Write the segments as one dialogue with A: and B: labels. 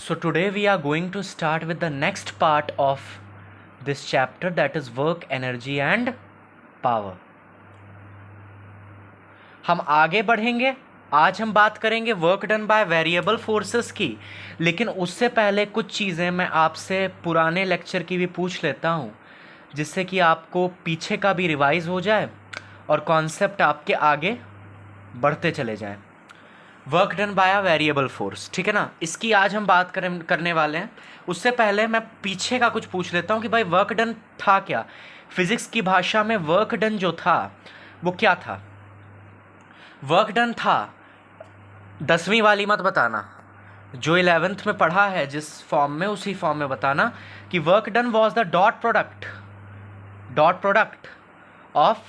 A: So today we are going to start with the next part of this chapter, that is work, energy and power. हम आगे बढ़ेंगे. आज हम बात करेंगे work done by variable forces की, लेकिन उससे पहले कुछ चीज़ें मैं आपसे पुराने लेक्चर की भी पूछ लेता हूँ, जिससे कि आपको पीछे का भी रिवाइज हो जाए और कॉन्सेप्ट आपके आगे बढ़ते चले जाएं. Work done bye a variable force, ठीक है ना, इसकी आज हम बात करने वाले हैं. उससे पहले मैं पीछे का कुछ पूछ लेता हूँ कि भाई वर्क डन था क्या. फिजिक्स की भाषा में वर्क डन जो था वो क्या था. वर्क डन था, 10वीं वाली मत बताना, जो 11th में पढ़ा है जिस फॉर्म में उसी फॉर्म में बताना कि work done was the dot product of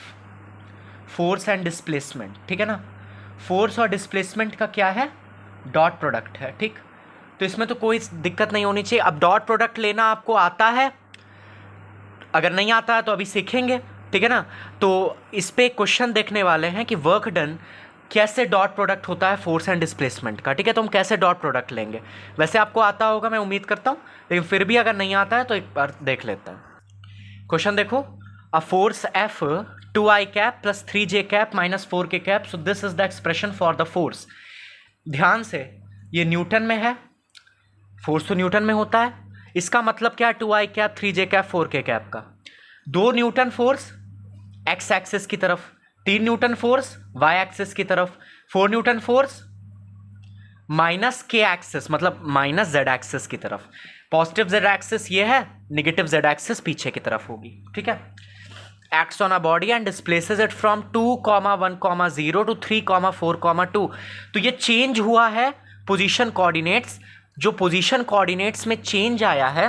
A: force and displacement. ठीक है ना, फोर्स और डिस्प्लेसमेंट का क्या है, डॉट प्रोडक्ट है. ठीक, तो इसमें तो कोई दिक्कत नहीं होनी चाहिए. अब डॉट प्रोडक्ट लेना आपको आता है, अगर नहीं आता है तो अभी सीखेंगे. ठीक है ना, तो इस पे क्वेश्चन देखने वाले हैं कि वर्क डन कैसे डॉट प्रोडक्ट होता है फोर्स एंड डिस्प्लेसमेंट का. ठीक है, तो हम कैसे डॉट प्रोडक्ट लेंगे. वैसे आपको आता होगा, मैं उम्मीद करता हूँ, लेकिन फिर भी अगर नहीं आता है तो एक बार देख लेते हैं. क्वेश्चन देखो, a force F 2i cap plus 3j cap minus 4k cap, so this is the expression for the force. ध्यान से, ये न्यूटन में है, फोर्स तो न्यूटन में होता है. इसका मतलब क्या है, 2i cap 3j cap 4k cap का. 2 न्यूटन फोर्स एक्स एक्सिस की तरफ, 3 न्यूटन फोर्स वाई एक्सिस की तरफ, 4 न्यूटन फोर्स माइनस के एक्सिस मतलब माइनस जेड एक्सिस की तरफ. पॉजिटिव जेड एक्सिस ये है, नेगेटिव जेड एक्सिस पीछे की तरफ होगी. ठीक है, acts on a body and displaces it from 2, 1, 0 to 3, 4, 2. तो ये चेंज हुआ है पोजीशन कोऑर्डिनेट्स. जो पोजीशन कोऑर्डिनेट्स में चेंज आया है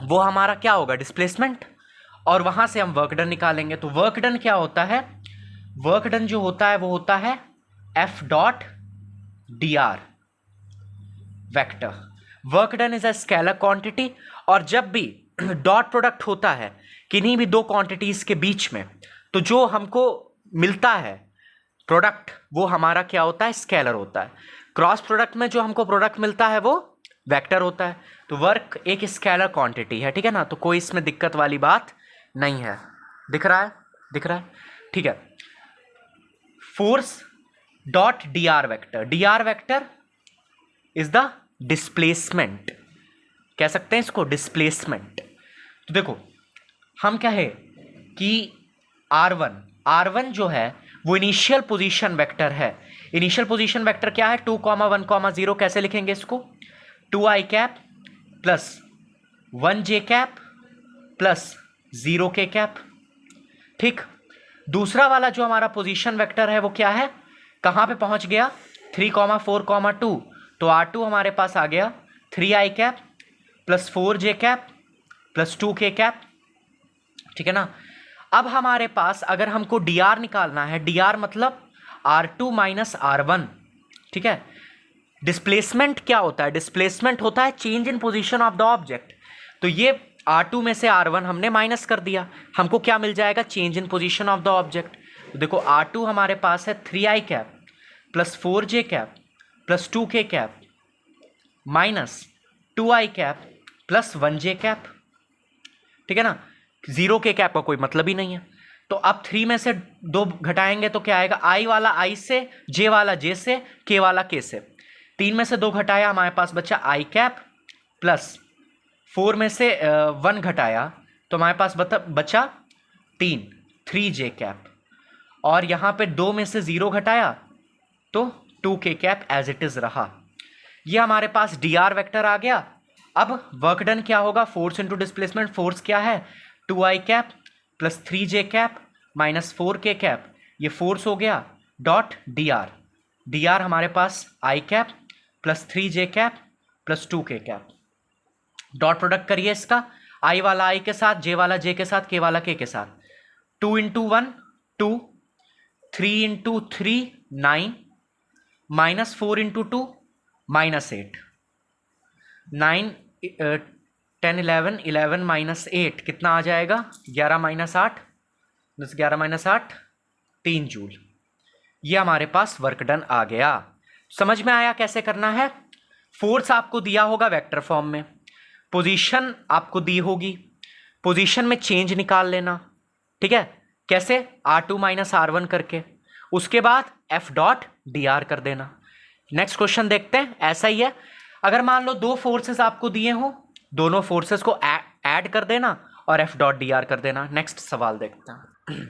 A: वो हमारा क्या होगा, डिस्प्लेसमेंट, और वहां से हम वर्क डन निकालेंगे. तो वर्क डन क्या होता है, वर्क डन जो होता है वो होता है F dot D r vector. Work done is a scalar quantity, और जब भी डॉट प्रोडक्ट होता है किन्हीं भी दो क्वांटिटीज के बीच में, तो जो हमको मिलता है प्रोडक्ट वो हमारा क्या होता है, स्केलर होता है. क्रॉस प्रोडक्ट में जो हमको प्रोडक्ट मिलता है वो वेक्टर होता है. तो वर्क एक स्केलर क्वांटिटी है. ठीक है ना, तो कोई इसमें दिक्कत वाली बात नहीं है. दिख रहा है. ठीक है, force dot D r vector is the displacement, कह सकते हैं इसको डिस्प्लेसमेंट. तो देखो, हम कहे कि R1 जो है वो इनिशियल पोजीशन वेक्टर है. इनिशियल पोजीशन वेक्टर क्या है, 2, 1, 0. कैसे लिखेंगे इसको, 2i cap plus 1j cap plus 0k cap. ठीक, दूसरा वाला जो हमारा पोजीशन वेक्टर है वो क्या है, कहां पे पहुंच गया, 3, 4, 2. तो R2 हमारे पास आ गया 3i cap plus 4j cap plus 2k cap. ठीक है ना, अब हमारे पास अगर हमको dr निकालना है, dr मतलब R2 माइनस R1. ठीक है, डिस्प्लेसमेंट क्या होता है, डिस्प्लेसमेंट होता है change in position of the object. तो ये R2 में से R1 हमने माइनस कर दिया, हमको क्या मिल जाएगा, change in position of the object. तो देखो, R2 हमारे पास है 3i cap plus 4j cap plus 2k cap minus 2i cap plus 1j cap. ठीक है ना, 0k कैप का कोई मतलब ही नहीं है. तो अब 3 में से 2 घटाएंगे तो क्या आएगा, i वाला i से, j वाला j से, k वाला k से. 3 में से 2 घटाया, हमारे पास बचा i कैप प्लस 4 में से 1 घटाया तो हमारे पास बचा 3j कैप, और यहाँ पे 2 में से 0 घटाया तो 2k cap as it is रहा. ये हमारे पास dr वेक्टर आ गया. अब वर्क डन क्या होगा, फोर्स इंटू डिस्प्लेसमेंट. फोर्स क्या है, 2i cap plus 3j cap minus 4k cap, ये फोर्स हो गया, डॉट dr हमारे पास i cap plus 3j cap plus 2k cap. Dot product करिए इसका, i वाला i के साथ, j वाला j के साथ, k वाला k के साथ. 2 into 1 2, 3 into 3 9, minus 4 into 2 minus 8, 9 10 11 minus 8 कितना आ जाएगा, 11 माइनस 8 10 11 माइनस 8 3 जूल. ये हमारे पास वर्क डन आ गया. समझ में आया कैसे करना है. फोर्स आपको दिया होगा वेक्टर फॉर्म में, पोजीशन आपको दी होगी, पोजीशन में चेंज निकाल लेना, ठीक है, कैसे, R2 माइनस R1 करके, उसके बाद F डॉट dr कर देना। नेक्स्ट क्वेश्चन देखते हैं, ऐसा ही है। अगर मान लो दो फोर्सेस आपको दिए हो, दोनों फोर्सेस को ऐड कर देना और F डॉट dr कर देना। नेक्स्ट सवाल देखते हैं।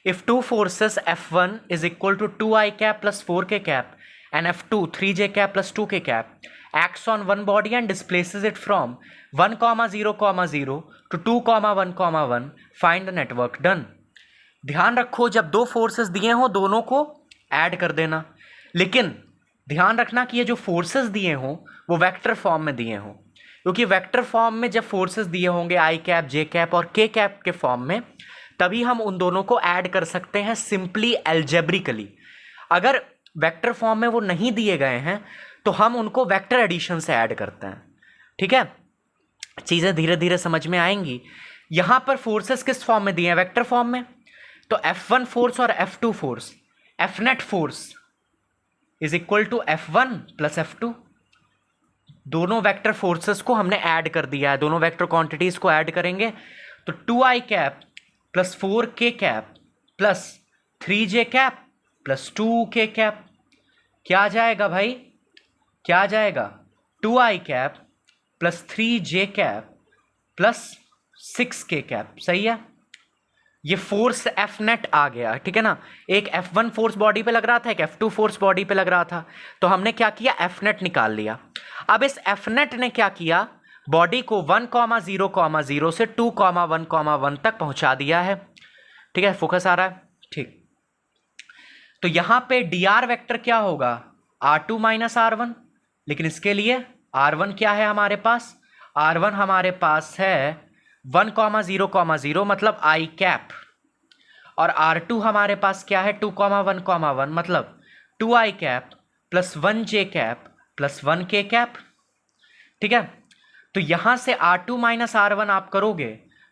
A: If two forces F1 is equal to 2i cap plus 4k cap and F2 3j cap plus 2k cap acts on one body and displaces it from 1, 0, 0 to 2, 1, 1, find the network done। ध्यान रखो, जब दो forces दिए हो दोनों को add कर देना, लेकिन ध्यान रखना कि ये जो फोर्सेस दिए हों वो वेक्टर फॉर्म में दिए हों, क्योंकि वेक्टर फॉर्म में जब फोर्सेस दिए होंगे आई कैप, जे कैप और के कैप के फॉर्म में, तभी हम उन दोनों को ऐड कर सकते हैं सिंपली एल्जेब्रिकली। अगर वेक्टर फॉर्म में वो नहीं दिए गए हैं तो हम उनको वेक्टर एडिशन से ऐड करते हैं, ठीक है। चीज़ें धीरे धीरे समझ में आएंगी। यहाँ पर फोर्सेस किस फॉर्म में दिए हैं, वेक्टर फॉर्म में, तो F1 फोर्स और F2 force, F net force is equal to F1 plus F2। दोनों वेक्टर फोर्सेस को हमने ऐड कर दिया है, दोनों वेक्टर क्वांटिटीज को ऐड करेंगे तो 2i cap plus 4k cap plus 3j cap plus 2k cap, क्या आ जाएगा भाई, क्या आ जाएगा, 2i cap plus 3j cap plus 6k cap, सही है। ये फोर्स F नेट आ गया, ठीक है ना। एक F1 फोर्स बॉडी पे लग रहा था, एक F2 फोर्स बॉडी पे लग रहा था, तो हमने क्या किया, F नेट निकाल लिया। अब इस F नेट ने क्या किया, बॉडी को 1, 0, 0 से 2, 1, 1 तक पहुंचा दिया है, ठीक है। फोकस आ रहा है, ठीक। तो यहां पे dr वेक्टर क्या होगा, R2 माइनस R1, लेकिन इसके लिए R1 क्या है हमारे पास, R1 हमारे पास है 1, 0, 0 मतलब i कैप, और R2 हमारे पास क्या है 2, 1, 1 मतलब 2i cap plus 1j cap plus 1k cap, ठीक है। तो यहां से R2 माइनस R1 आप करोगे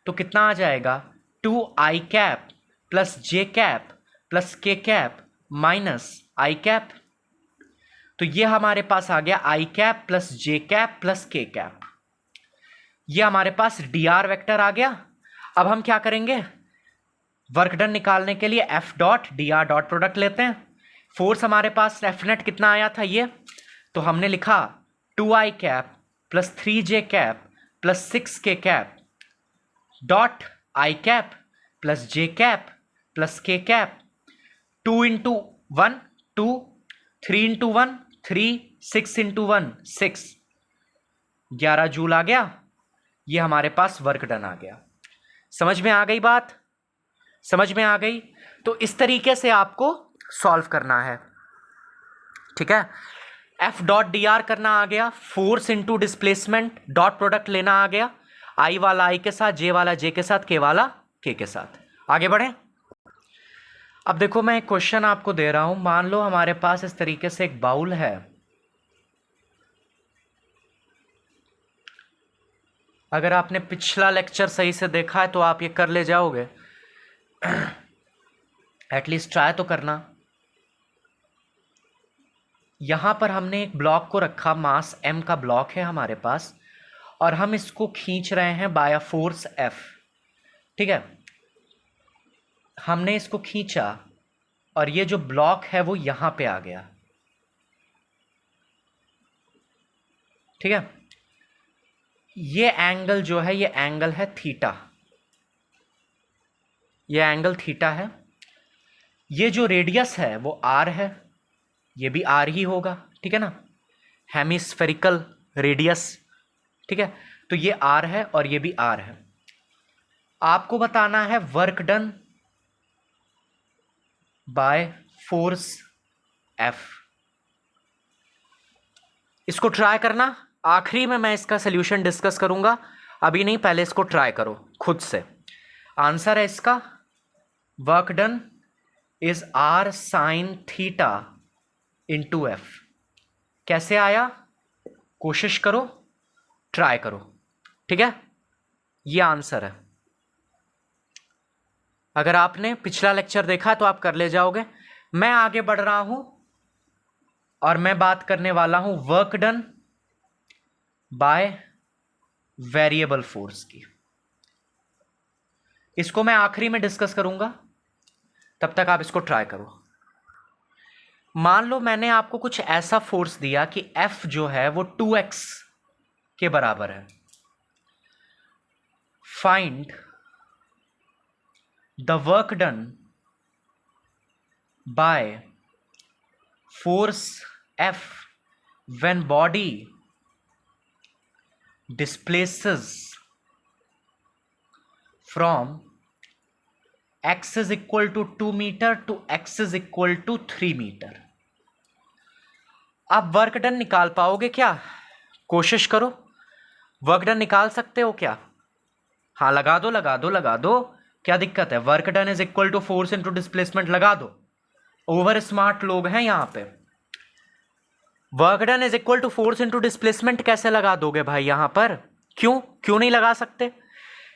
A: तो कितना आ जाएगा, 2i cap plus j cap plus k cap minus i cap. तो ये हमारे पास आ गया i cap plus j cap plus k cap, ये हमारे पास dr वेक्टर आ गया। अब हम क्या करेंगे, वर्क डन निकालने के लिए F dot dr dot product लेते हैं। फोर्स हमारे पास F नेट कितना आया था ये, तो हमने लिखा 2i cap plus 3j cap plus 6k cap dot i cap plus j cap plus k cap, 2 into 1 2, 3 into 1 3, 6 into 1 6, 11 joule आ गया। ये हमारे पास वर्क डन आ गया। समझ में आ गई बात, समझ में आ गई। तो इस तरीके से आपको सॉल्व करना है, ठीक है। F डॉट dr करना आ गया, force into displacement dot product लेना आ गया, I वाला I के साथ, J वाला J के साथ, K वाला K के साथ। आगे बढ़े। अब देखो मैं एक क्वेश्चन आपको दे रहा हूं, मान लो हमारे पास इस तरीके से एक बाउल है, अगर आपने पिछला लेक्चर सही से देखा है तो आप ये कर ले जाओगे, एटलीस्ट ट्राई तो करना। यहां पर हमने एक ब्लॉक को रखा, मास m का ब्लॉक है हमारे पास, और हम इसको खींच रहे हैं बाय अ फोर्स F, ठीक है। हमने इसको खींचा और ये जो ब्लॉक है वो यहां पे आ गया, ठीक है। ये एंगल जो है, ये एंगल है थीटा, ये एंगल थीटा है। ये जो रेडियस है वो r है, ये भी r ही होगा, ठीक है ना, हेमिस्फेरिकल रेडियस, ठीक है। तो ये r है और ये भी r है। आपको बताना है work done by force F। इसको ट्राई करना, आखिरी में मैं इसका सल्यूशन डिस्कस करूंगा, अभी नहीं, पहले इसको ट्राई करो खुद से। आंसर है इसका, work done is r sine theta into F। कैसे आया, कोशिश करो, ट्राई करो, ठीक है। ये आंसर है। अगर आपने पिछला लेक्चर देखा तो आप कर ले जाओगे। मैं आगे बढ़ रहा हूं और मैं बात करने वाला हूं work done by variable force की। इसको मैं आखिरी में डिस्कस करूंगा, तब तक आप इसको ट्राई करो। मान लो मैंने आपको कुछ ऐसा फोर्स दिया कि F जो है वो 2x के बराबर है। Find the work done by force F when body displaces from x is equal to 2 metre to x is equal to 3 metre. आप वर्क डन निकाल पाओगे क्या? कोशिश करो, वर्क डन निकाल सकते हो क्या? हाँ लगा दो लगा दो लगा दो, क्या दिक्कत है? Work done is equal to force into displacement लगा दो। ओवर स्मार्ट लोग हैं यहां पे। Work done is equal to force into displacement कैसे लगा दोगे भाई यहां पर? क्यों क्यों नहीं लगा सकते?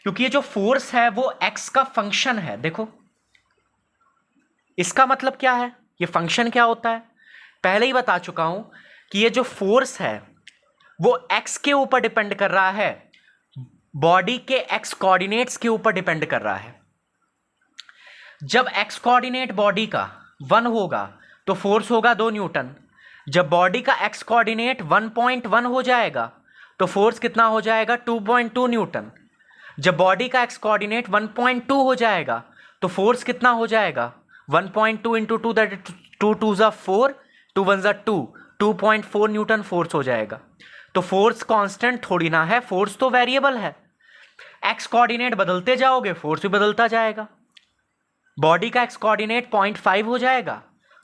A: क्योंकि ये जो फोर्स है वो एक्स का फंक्शन है। देखो इसका मतलब क्या है, ये फंक्शन क्या होता है पहले ही बता चुका हूं कि ये जो फोर्स है वो एक्स के ऊपर डिपेंड कर रहा है, बॉडी के एक्स कोऑर्डिनेट्स के ऊपर डिपेंड कर रहा है। जब एक्स कोऑर्डिनेट बॉडी का 1 होगा तो फोर्स होगा 2 न्यूटन। जब बॉडी का एक्स कोऑर्डिनेट 1.1 हो जाएगा तो फोर्स कितना हो जाएगा? 2.2 न्यूटन। जब बॉडी का एक्स कोऑर्डिनेट 1.2 हो जाएगा तो फोर्स कितना हो जाएगा? 1.2 इंटू 2 दैट 2 2 ज़ा 4 2 1 ज़ा 2 2.4 न्यूटन फोर्स हो जाएगा। तो फोर्स कांस्टेंट थोड़ी ना है, फोर्स तो वेरिएबल है। एक्स कोऑर्डिनेट बदलते जाओगे फोर्स भी बदलता जाएगा। बॉडी का एक्स कोऑर्डिनेट 0.5 हो जाएगा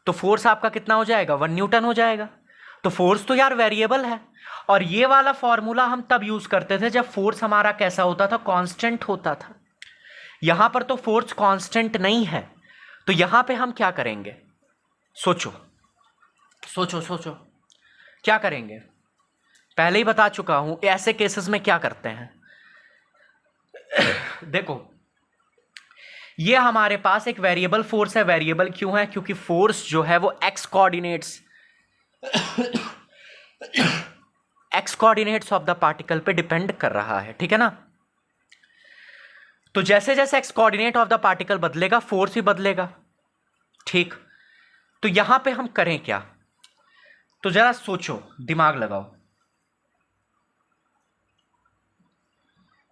A: तो फोर्स आपका कितना हो जाएगा? 1 न्यूटन हो जाएगा। तो फोर्स तो यार वेरिएबल है। और ये वाला फॉर्मूला हम तब यूज करते थे जब फोर्स हमारा कैसा होता था? कांस्टेंट होता था। यहां पर तो फोर्स कांस्टेंट नहीं है, तो यहां पे हम क्या करेंगे? सोचो सोचो सोचो क्या करेंगे? पहले ही बता चुका हूं ऐसे केसेस में क्या करते हैं। देखो ये हमारे पास एक वेरिएबल फोर्स है। वेरिएबल क्यों है? क्योंकि फोर्स जो है वो x coordinates of the particle पे डिपेंड कर रहा है, ठीक है ना? तो जैसे जैसे x coordinate of the particle बदलेगा फोर्स भी बदलेगा, ठीक? तो यहां पे हम करें क्या? तो जरा सोचो, दिमाग लगाओ।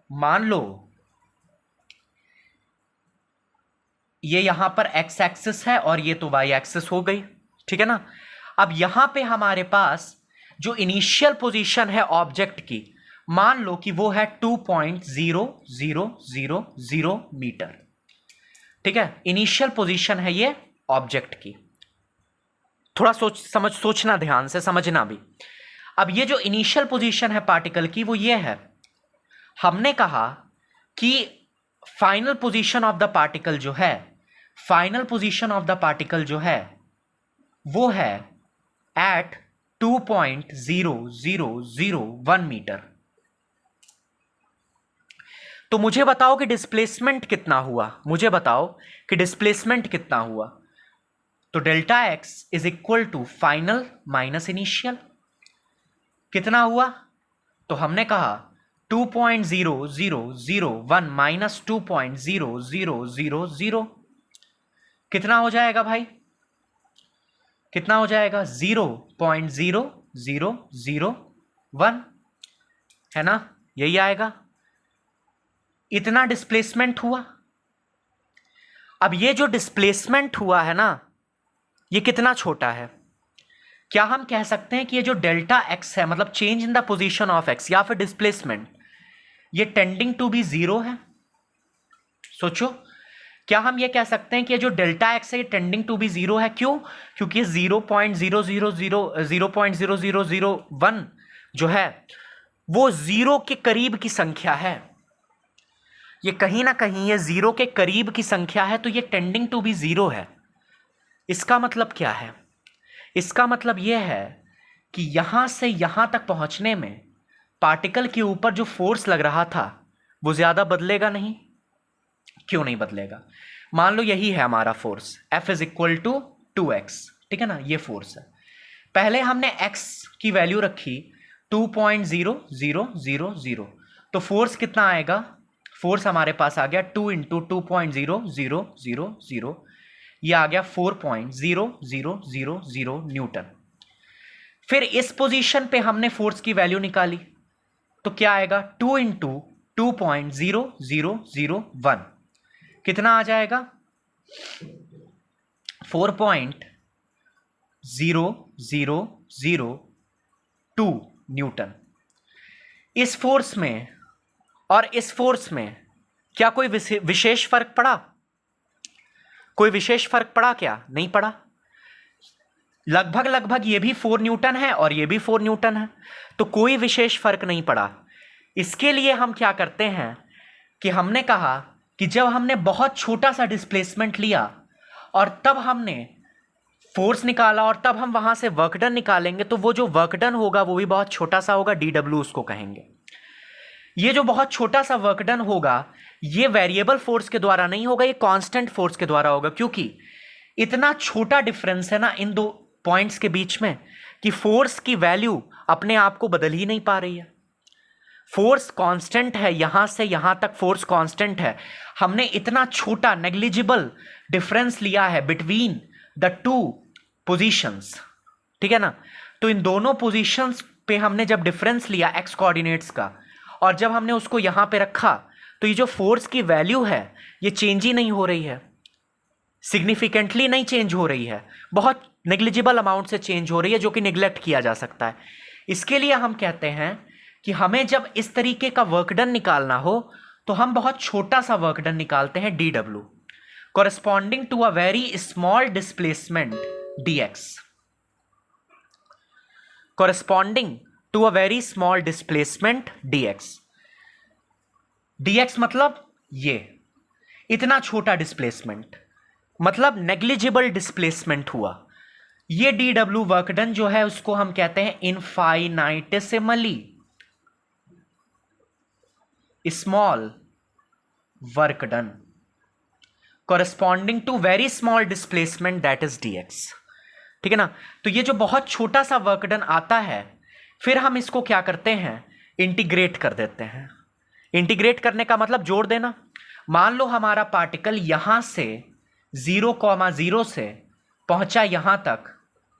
A: मान लो ये यहां पर एक्स एक्सिस है और ये तो वाई एक्सिस हो गई, ठीक है ना? अब यहां पे हमारे पास जो इनिशियल पोजीशन है ऑब्जेक्ट की, मान लो कि वो है 2.0000 मीटर, ठीक है? इनिशियल पोजीशन है ये ऑब्जेक्ट की। थोड़ा सोचना, ध्यान से समझना भी। अब ये जो इनिशियल पोजीशन है पार्टिकल की वो ये है। हमने कहा कि final position of the particle जो है, final position of the particle जो है वो है एट 2.0001 मीटर। तो मुझे बताओ कि डिस्प्लेसमेंट कितना हुआ? मुझे बताओ कि डिस्प्लेसमेंट कितना हुआ? तो delta x is equal to final minus initial. कितना हुआ? तो हमने कहा 2.0001 माइनस 2.0000 कितना हो जाएगा भाई? कितना हो जाएगा? 0.0001 है ना? यही आएगा। इतना डिस्प्लेसमेंट हुआ। अब ये जो डिस्प्लेसमेंट हुआ है ना, ये कितना छोटा है? क्या हम कह सकते हैं कि ये जो डेल्टा एक्स है, मतलब change in the position of x या फिर डिस्प्लेसमेंट, ये टेंडिंग टू बी 0 है? सोचो, क्या हम ये कह सकते हैं कि ये जो डेल्टा एक्स है ये टेंडिंग टू बी 0 है? क्यों? क्योंकि 0.0001 जो है वो 0 के करीब की संख्या है। ये कहीं ना कहीं ये 0 के करीब की संख्या है, तो ये टेंडिंग टू बी 0 है। इसका मतलब क्या है? इसका मतलब यह है कि यहां से यहां तक पहुंचने में पार्टिकल के ऊपर जो फोर्स लग रहा था वो ज्यादा बदलेगा नहीं। क्यों नहीं बदलेगा? मान लो यही है हमारा force, F is equal to 2x, ठीक है ना? ये फोर्स है। पहले हमने x की वैल्यू रखी 2.0000। तो फोर्स कितना आएगा, फोर्स हमारे पास आ गया 2 इंटू 2.0000, ये आ गया 4.0000 न्यूटन। फिर इस पोजीशन पे हमने फोर्स की वैल्यू निकाली, तो क्या आएगा 2 इंटू 2.0001, कितना आ जाएगा 4.0002 न्यूटन। इस फोर्स में और इस फोर्स में क्या कोई विशेष फर्क पड़ा, कोई विशेष फर्क पड़ा क्या, नहीं पड़ा। लगभग लगभग ये भी 4 न्यूटन है और ये भी 4 न्यूटन है, तो कोई विशेष फर्क नहीं पड़ा। इसके लिए हम क्या करते हैं कि हमने कहा कि जब हमने बहुत छोटा सा डिस्प्लेसमेंट लिया और तब हमने फोर्स निकाला और तब हम वहां से वर्क डन निकालेंगे, तो वो जो वर्क डन होगा वो भी बहुत छोटा सा होगा, DW उसको कहेंगे। ये जो बहुत छोटा सा वर्क डन होगा ये वेरिएबल फोर्स के द्वारा नहीं होगा, ये कांस्टेंट फोर्स के द्वारा होगा, क्योंकि इतना छोटा डिफरेंस है ना इन दो पॉइंट्स के बीच में कि फोर्स की वैल्यू अपने आप को बदल ही नहीं पा रही है। फोर्स कांस्टेंट है, यहां से यहां तक फोर्स कांस्टेंट है। हमने इतना छोटा नेग्लिजिबल डिफरेंस लिया है बिटवीन द टू पोजीशंस, ठीक है ना। तो इन दोनों पोजीशंस पे हमने जब डिफरेंस लिया एक्स कोऑर्डिनेट्स का और जब हमने उसको यहां पे रखा, तो ये जो फोर्स की वैल्यू है ये चेंज ही नहीं हो रही है, सिग्निफिकेंटली नहीं चेंज हो रही है, बहुत नेग्लिजिबल अमाउंट से चेंज हो रही है, जो कि निग्लेक्ट किया जा सकता है। इसके लिए हम कहते हैं कि हमें जब इस तरीके का वर्क डन निकालना हो तो हम बहुत छोटा सा वर्क डन निकालते हैं DW corresponding to a very small displacement dx, corresponding to a very small displacement dx। dx मतलब ये इतना छोटा डिस्प्लेसमेंट, मतलब नेग्लिजिबल डिस्प्लेसमेंट हुआ। ये DW वर्क डन जो है उसको हम कहते हैं infinitesimally small work done corresponding to very small displacement that is dx, ठीक है ना। तो ये जो बहुत छोटा सा वर्क डन आता है, फिर हम इसको क्या करते हैं, इंटीग्रेट कर देते हैं। इंटीग्रेट करने का मतलब जोड़ देना। मान लो हमारा पार्टिकल यहां से 0,0 से पहुंचा यहां तक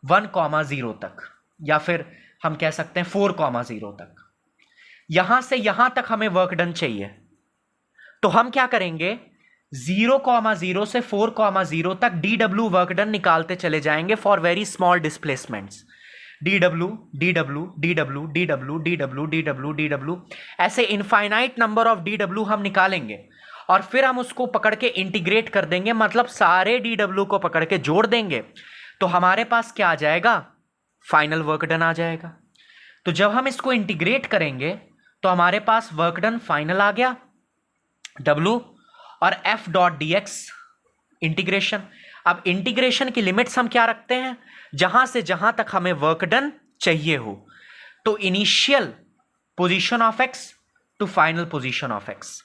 A: 1,0 तक, या फिर हम कह सकते हैं 4,0 तक। यहां से यहां तक हमें वर्क डन चाहिए, तो हम क्या करेंगे 0,0 से 4,0 तक DW वर्क डन निकालते चले जाएंगे for very small displacements. DW DW DW DW DW DW DW ऐसे इनफाइनाइट नंबर ऑफ DW हम निकालेंगे और फिर हम उसको पकड़ के इंटीग्रेट कर देंगे, मतलब सारे DW को पकड़ के जोड़ देंगे, तो हमारे पास क्या आ जाएगा, फाइनल वर्क डन आ जाएगा। तो जब हम इसको इंटीग्रेट करेंगे तो हमारे पास वर्क डन फाइनल आ गया W और F डॉट dx इंटीग्रेशन। अब इंटीग्रेशन की लिमिट्स हम क्या रखते हैं, जहां से जहां तक हमें वर्क डन चाहिए हो। तो initial position of x to final position of x,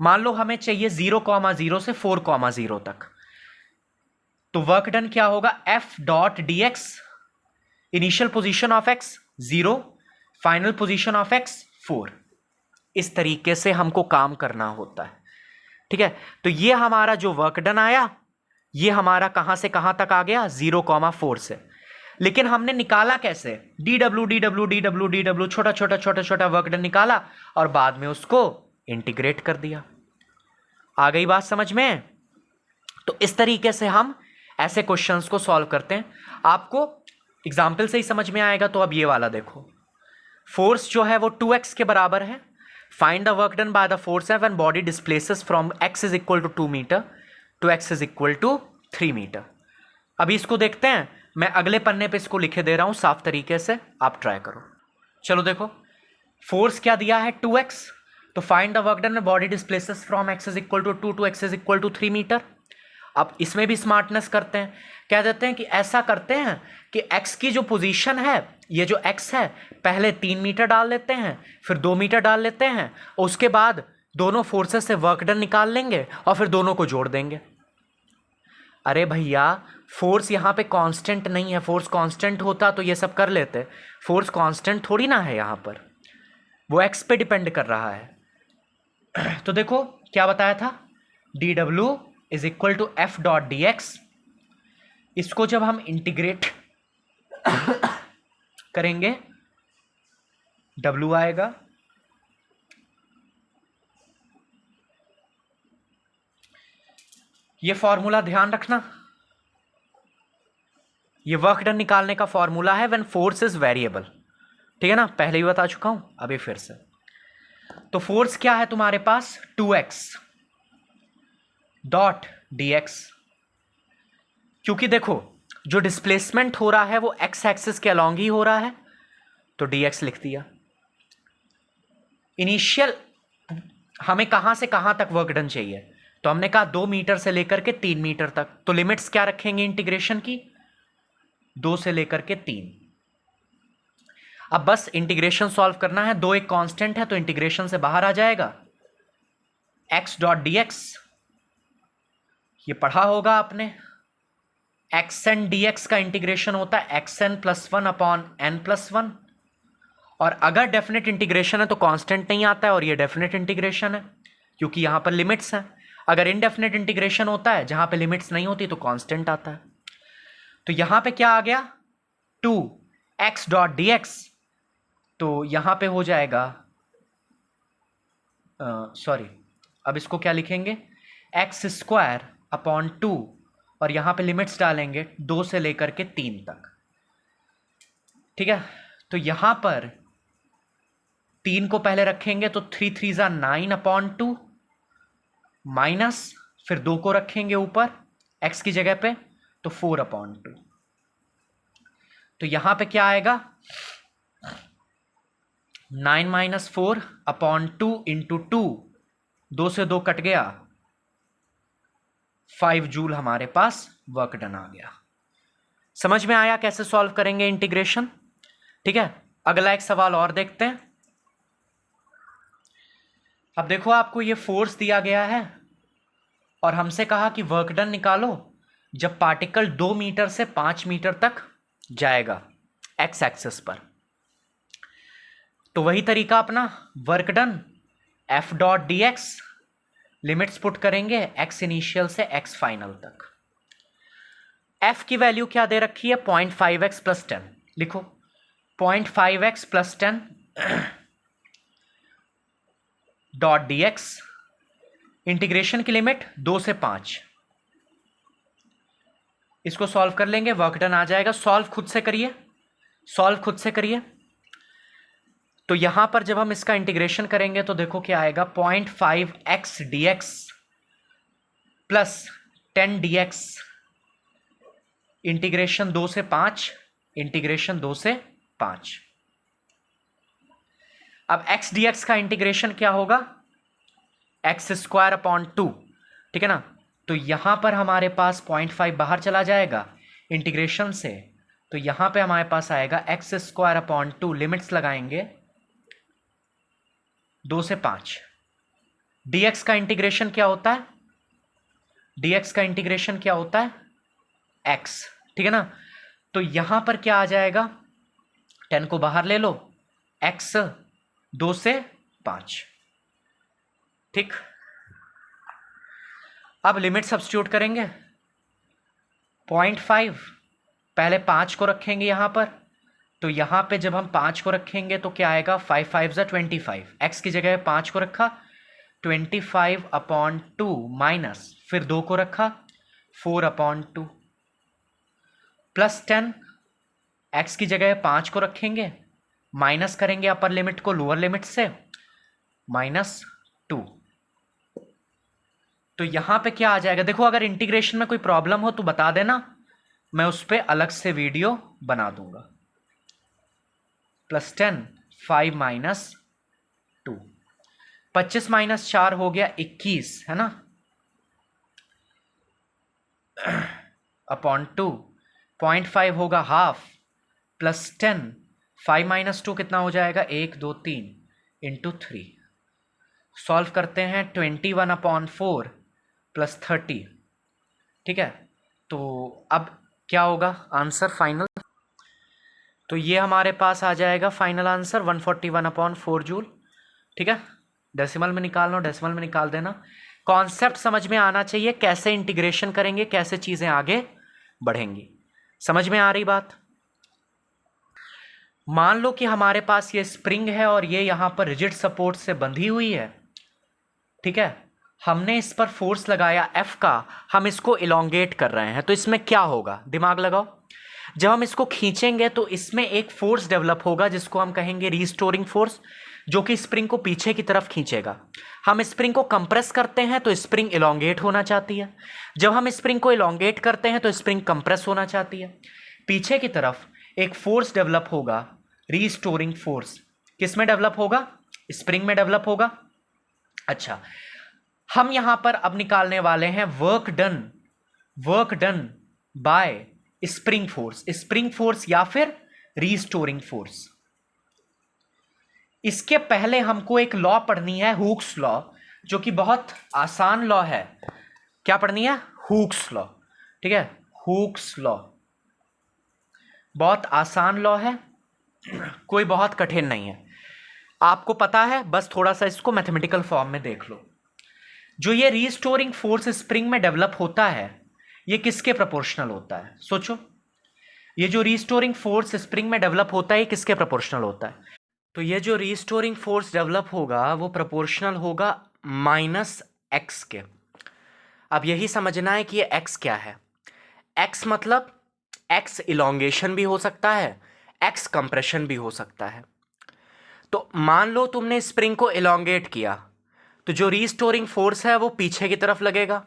A: मान लो हमें चाहिए 0,0 से 4,0 तक, तो वर्क डन क्या होगा F dot dx, initial position of x 0, final position of x 4। इस तरीके से हमको काम करना होता है, ठीक है। तो ये हमारा जो वर्क डन आया ये हमारा कहां से कहां तक आ गया 0,4 से, लेकिन हमने निकाला कैसे, DW DW DW DW छोटा छोटा छोटा छोटा वर्क डन निकाला और बाद में उसको इंटीग्रेट कर दिया। आ गई बात समझ में। तो इस तरीके से हम ऐसे क्वेश्चंस को सॉल्व करते हैं। आपको एग्जाम्पल से ही समझ में आएगा। तो अब ये वाला देखो, फोर्स जो है वो 2x के बराबर है। Find the work done by the force F when body displaces from x is equal to 2 metre to x is equal to 3 metre. अभी इसको देखते हैं, मैं अगले पन्ने पे इसको लिखे दे रहा हूं साफ तरीके से, आप ट्राई करो। चलो देखो, फोर्स क्या दिया है 2x, तो find the work done when body displaces from x is equal to 2 to x is equal to 3 metre. अब इसमें भी स्मार्टनेस करते हैं, कह देते हैं कि ऐसा करते हैं कि x की जो पोजीशन है, ये जो x है, पहले 3 मीटर डाल लेते हैं, फिर 2 मीटर डाल लेते हैं, और उसके बाद दोनों फोर्सेस से वर्क डन निकाल लेंगे और फिर दोनों को जोड़ देंगे। अरे भैया फोर्स यहाँ पे कांस्टेंट नहीं है, फोर्स कांस्टेंट होता तो ये सब कर लेते, फोर्स कांस्टेंट थोड़ी ना है यहाँ पर, वो एक्स पे डिपेंड कर रहा है। तो देखो क्या बताया था, d W is equal to F dot d x. इसको जब हम इंटीग्रेट करेंगे डब्ल्यू आएगा ये फॉर्मूला ध्यान रखना, ये वर्क डन निकालने का फॉर्मूला है व्हेन फोर्स इज वेरिएबल, ठीक है ना, पहले ही बता चुका हूं, अभी फिर से। तो फोर्स क्या है तुम्हारे पास, 2x डॉट dx, क्योंकि देखो जो डिस्प्लेसमेंट हो रहा है वो x एक्सिस के अलॉन्ग ही हो रहा है, तो dx लिख दिया। इनिशियल हमें कहां से कहां तक वर्क डन चाहिए, तो हमने कहा 2 मीटर से लेकर के 3 मीटर तक, तो लिमिट्स क्या रखेंगे इंटीग्रेशन की, 2 से लेकर के 3। अब बस इंटीग्रेशन सॉल्व करना है, 2 एक कांस्टेंट है तो इंटीग्रेशन से बाहर आ जाएगा, x डॉट डी एक्स, ये पढ़ा होगा आपने, एक्स एन डी एक्स का इंटीग्रेशन होता है x n plus one upon n plus one, और अगर डेफिनेट इंटीग्रेशन है तो कांस्टेंट नहीं आता है, और ये डेफिनेट इंटीग्रेशन है क्योंकि यहां पर लिमिट्स हैं। अगर इनडेफिनेट इंटीग्रेशन होता है जहां पे लिमिट्स नहीं होती तो कांस्टेंट आता है। तो यहां पे क्या आ गया, 2x डॉट डी एक्स, तो यहां पे हो जाएगा सॉरी, अब इसको क्या लिखेंगे, एक्स स्क्वायर अपॉन 2, और यहां पे लिमिट्स डालेंगे 2 से लेकर के 3 तक, ठीक है। तो यहां पर 3 को पहले रखेंगे तो 3 3 ज़ा 9 अपॉन 2, माइनस फिर 2 को रखेंगे ऊपर x की जगह पे तो 4 अपॉन 2, तो यहां पे क्या आएगा, 9 माइनस 4 अपॉन 2 इंटू 2, 2 से 2 कट गया, 5 जूल हमारे पास वर्क डन आ गया। समझ में आया कैसे सॉल्व करेंगे इंटीग्रेशन, ठीक है। अगला एक सवाल और देखते हैं। अब देखो आपको ये फोर्स दिया गया है और हमसे कहा कि वर्क डन निकालो जब पार्टिकल 2 मीटर से 5 मीटर तक जाएगा एक्स एक्सिस पर। तो वही तरीका अपना, work done F dot d x, limits put करेंगे एक्स इनिशियल से एक्स फाइनल तक। एफ की वैल्यू क्या दे रखी है, 0.5x प्लस 10, लिखो 0.5x plus 10 dot d x, integration की लिमिट 2 से 5, इसको सॉल्व कर लेंगे, वर्क डन आ जाएगा। सॉल्व खुद से करिए, सॉल्व खुद से करिए। तो यहां पर जब हम इसका इंटीग्रेशन करेंगे तो देखो क्या आएगा, 0.5x dx plus 10 dx, integration 2 से 5, इंटीग्रेशन 2 से 5। अब x dx का इंटीग्रेशन क्या होगा, एक्स स्क्वायर अपॉन 2, ठीक है ना। तो यहां पर हमारे पास 0.5 बाहर चला जाएगा इंटीग्रेशन से, तो यहां पे हमारे पास आएगा एक्स स्क्वायर अपॉन 2, लिमिट्स लगाएंगे 2 से 5। dx का इंटीग्रेशन क्या होता है, dx का इंटीग्रेशन क्या होता है, x, ठीक है ना। तो यहां पर क्या आ जाएगा, 10 को बाहर ले लो, x 2 से 5, ठीक। अब लिमिट सब्स्टिट्यूट करेंगे, 0.5 पहले 5 को रखेंगे यहां पर, तो यहां पे जब हम 5 को रखेंगे तो क्या आएगा, 5 5 ज़ा 25, x की जगह 5 को रखा, 25 अपॉन 2 माइनस फिर 2 को रखा, 4 अपॉन 2 प्लस 10, x की जगह 5 को रखेंगे, माइनस करेंगे अपर लिमिट को लोअर लिमिट से, -2। तो यहां पे क्या आ जाएगा, देखो अगर इंटीग्रेशन में कोई प्रॉब्लम हो तो बता देना, मैं उस पर अलग से वीडियो बना दूंगा। +10, 5 - 2, 25 - 4 हो गया 21, है ना, अपॉन 2, 0.5 होगा हाफ, +10, 5 - 2 कितना हो जाएगा, 1 2 3 इंटू 3। सॉल्व करते हैं, 21 अपॉन 4 + 30, ठीक है, तो अब क्या होगा आंसर फाइनल? तो ये हमारे पास आ जाएगा फाइनल आंसर 141/4 जूल। ठीक है, डेसिमल में निकालना, डेसिमल में निकाल देना। कॉन्सेप्ट समझ में आना चाहिए, कैसे इंटीग्रेशन करेंगे, कैसे चीजें आगे बढ़ेंगी। समझ में आ रही बात? मान लो कि हमारे पास ये स्प्रिंग है और ये यहां पर रिजिड सपोर्ट से बंधी हुई है। ठीक है, हमने इस पर फोर्स लगाया F का, हम इसको इलोंगेट कर रहे हैं, तो इसमें क्या होगा? दिमाग लगाओ। जब हम इसको खींचेंगे तो इसमें एक फोर्स डेवलप होगा जिसको हम कहेंगे रीस्टोरिंग फोर्स, जो कि स्प्रिंग को पीछे की तरफ खींचेगा। हम स्प्रिंग को कंप्रेस करते हैं तो स्प्रिंग इलोंगेट होना चाहती है। जब हम स्प्रिंग को इलोंगेट करते हैं तो स्प्रिंग कंप्रेस होना चाहती है। पीछे की तरफ एक फोर्स डेवलप होगा, रीस्टोरिंग फोर्स। किस में डेवलप होगा? स्प्रिंग में डेवलप होगा। अच्छा, हम यहां पर अब निकालने वाले हैं work done by spring force या फिर रीस्टोरिंग फोर्स। इसके पहले हमको एक लॉ पढ़नी है, हुक्स लॉ, जो कि बहुत आसान लॉ है। क्या पढ़नी है? Hooke's law. ठीक है, हुक्स लॉ बहुत आसान लॉ है, कोई बहुत कठिन नहीं है, आपको पता है, बस थोड़ा सा इसको मैथमेटिकल फॉर्म में देख लो। जो ये रीस्टोरिंग फोर्स स्प्रिंग में डेवलप होता है, ये किसके प्रोपोर्शनल होता है? सोचो, ये जो रीस्टोरिंग फोर्स स्प्रिंग में डेवलप होता है, ये किसके प्रोपोर्शनल होता है? तो ये जो रीस्टोरिंग फोर्स डेवलप होगा वो प्रोपोर्शनल होगा -x के। अब यही समझना है कि ये x क्या है। x मतलब x इलोंगेशन भी हो सकता है, x कंप्रेशन भी हो सकता है। तो मान लो तुमने स्प्रिंग को इलोंगेट किया, तो जो रीस्टोरिंग फोर्स है वो पीछे की तरफ लगेगा।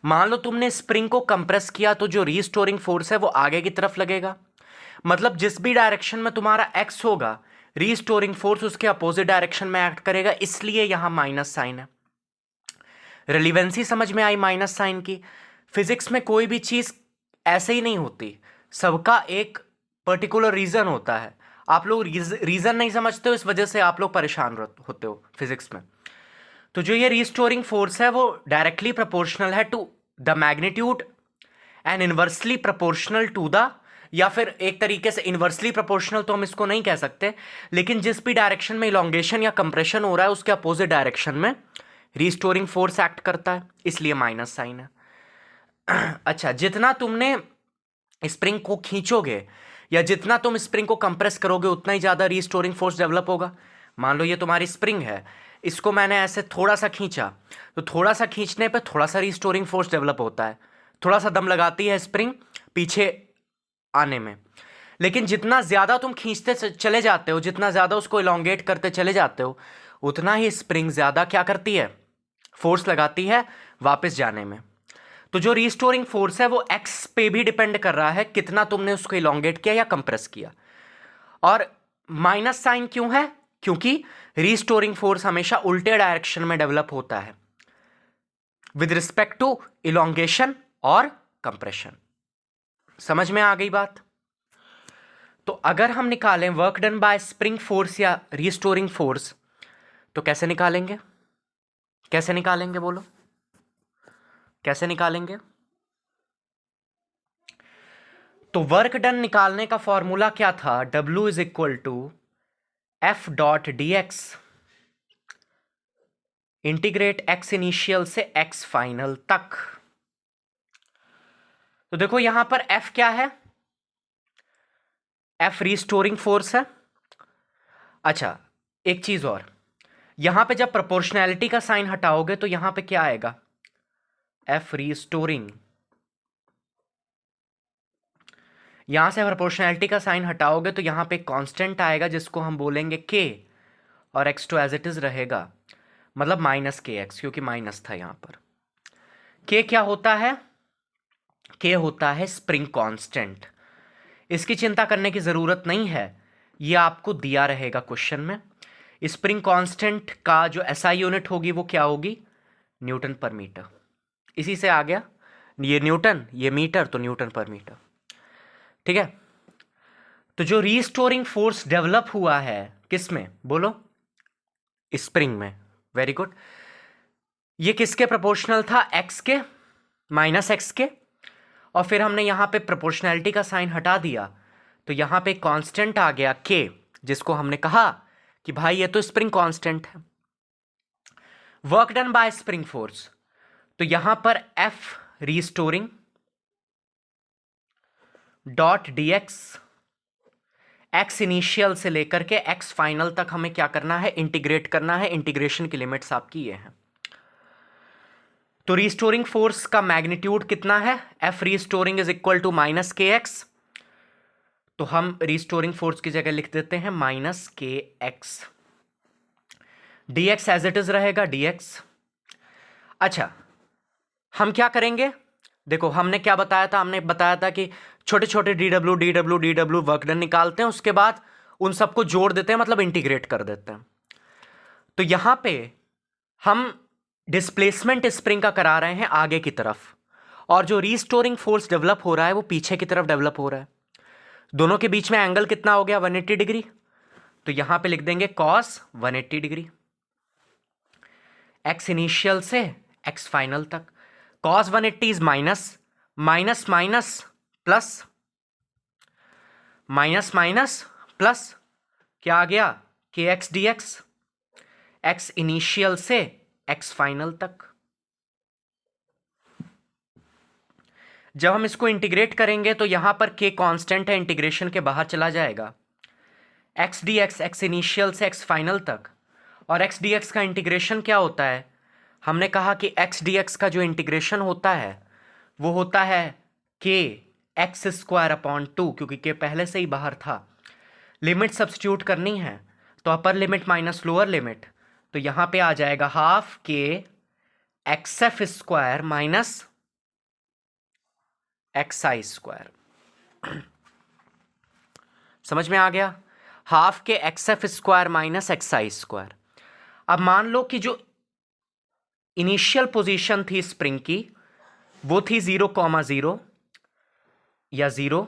A: मान लो तुमने स्प्रिंग को कंप्रेस किया, तो जो रीस्टोरिंग फोर्स है वो आगे की तरफ लगेगा। मतलब जिस भी डायरेक्शन में तुम्हारा x होगा, रीस्टोरिंग फोर्स उसके अपोजिट डायरेक्शन में एक्ट करेगा, इसलिए यहां माइनस साइन है। रिलीवेंसी समझ में आई माइनस साइन की? फिजिक्स में कोई भी चीज ऐसे ही नहीं होती, सबका एक पर्टिकुलर रीजन होता है। आप लोग रीजन नहीं समझते हो, इस वजह से आप लोग परेशान होते हो फिजिक्स में। तो जो ये रीस्टोरिंग फोर्स है वो डायरेक्टली प्रोपोर्शनल है to the magnitude and inversely proportional to the, या फिर एक तरीके से इनवर्सली प्रोपोर्शनल तो हम इसको नहीं कह सकते, लेकिन जिस भी डायरेक्शन में इलोंगेशन या कंप्रेशन हो रहा है उसके अपोजिट डायरेक्शन में रीस्टोरिंग फोर्स एक्ट करता है, इसलिए माइनस साइन है। अच्छा, जितना तुमने स्प्रिंग को खींचोगे या जितना तुम स्प्रिंग को कंप्रेस करोगे उतना ही ज़्यादा रीस्टोरिंग फोर्स डेवलप होगा। मान लो ये तुम्हारी स्प्रिंग है, इसको मैंने ऐसे थोड़ा सा खींचा, तो थोड़ा सा खींचने पे थोड़ा सा रीस्टोरिंग फोर्स डेवलप होता है, थोड़ा सा दम लगाती है स्प्रिंग पीछे आने में। लेकिन जितना ज़्यादा तुम खींचते चले जाते हो, जितना ज़्यादा उसको इलोंगेट करते चले जाते हो, उतना ही स्प्रिंग ज़्यादा क्या करती है? फोर्स लगाती है वापस जाने में। तो जो रीस्टोरिंग फोर्स है वो एक्स पे भी डिपेंड कर रहा है, कितना तुमने उसको इलोंगेट किया या कंप्रेस किया। और माइनस साइन क्यों है? क्योंकि रीस्टोरिंग फोर्स हमेशा उल्टे डायरेक्शन में डेवलप होता है विद रिस्पेक्ट टू इलोंगेशन और कंप्रेशन। समझ में आ गई बात? तो अगर हम निकालें work done by spring force या रीस्टोरिंग फोर्स, तो कैसे निकालेंगे? कैसे निकालेंगे बोलो, कैसे निकालेंगे? तो वर्क डन निकालने का फॉर्मूला क्या था? W is equal to F dot d x integrate x initial से x फाइनल तक। तो देखो यहां पर F क्या है? F रीस्टोरिंग फोर्स है। अच्छा, एक चीज और, यहां पे जब प्रोपोर्शनैलिटी का साइन हटाओगे तो यहां पे क्या आएगा? F restoring. यहां से प्रोपोर्शनैलिटी का साइन हटाओगे तो यहां पे कांस्टेंट आएगा जिसको हम बोलेंगे k, और x तो एज इट इज रहेगा, मतलब -kx, क्योंकि माइनस था यहां पर। k क्या होता है? k होता है स्प्रिंग कांस्टेंट। इसकी चिंता करने की जरूरत नहीं है, ये आपको दिया रहेगा क्वेश्चन में। स्प्रिंग कांस्टेंट का जो SI यूनिट होगी वो क्या होगी? न्यूटन पर मीटर। इसी से आ गया, ये न्यूटन, ये मीटर, तो न्यूटन पर मीटर। ठीक है, तो जो रीस्टोरिंग फोर्स डेवलप हुआ है किस में बोलो? स्प्रिंग में। Very good. ये किसके प्रोपोर्शनल था? x के, -x के। और फिर हमने यहाँ पे प्रोपोर्शनैलिटी का साइन हटा दिया, तो यहाँ पे कांस्टेंट आ गया K, जिसको हमने कहा कि भाई ये तो स्प्रिंग कांस्टेंट है। Work done by spring force, तो यहां पर F restoring dot dx, x initial से लेकर के x फाइनल तक हमें क्या करना है, इंटीग्रेट करना है। इंटीग्रेशन की लिमिट्स आपकी ये हैं। तो रीस्टोरिंग फोर्स का मैग्नीट्यूड कितना है, F restoring is equal to minus kx, तो हम रीस्टोरिंग फोर्स की जगह लिख देते हैं minus kx, dx as it is रहेगा dx। अच्छा, हम क्या करेंगे, देखो हमने क्या बताया था, हमने बताया था कि छोटे छोटे dw वर्क डन निकालते हैं, उसके बाद उन सबको जोड़ देते हैं, मतलब इंटीग्रेट कर देते हैं। तो यहां पे हम डिस्प्लेसमेंट स्प्रिंग का करा रहे हैं आगे की तरफ, और जो रीस्टोरिंग फोर्स डेवलप हो रहा है वो पीछे की तरफ डेवलप हो रहा है। दोनों के बीच में एंगल कितना हो गया, 180 डिग्री, तो यहां पे लिख देंगे cos 180 डिग्री, x इनिशियल से x फाइनल तक। cos 180 is minus minus minus plus, minus minus plus, क्या आ गया, kx dx, x इनिशियल से x फाइनल तक। जब हम इसको इंटीग्रेट करेंगे तो यहां पर k कांस्टेंट है, इंटीग्रेशन के बाहर चला जाएगा, x dx, x इनिशियल से x फाइनल तक। और x dx का इंटीग्रेशन क्या होता है, हमने कहा कि x dx का जो इंटीग्रेशन होता है वो होता है k x स्क्वायर अपॉन 2, क्योंकि k पहले से ही बाहर था। लिमिट सब्स्टिट्यूट करनी है तो upper limit minus lower limit, तो यहां पे आ जाएगा half k xf square minus xi square. समझ में आ गया, हाफ के xf square minus xi square. अब मान लो कि जो इनिशियल पोजीशन थी स्प्रिंग की वो थी 0,0 या 0,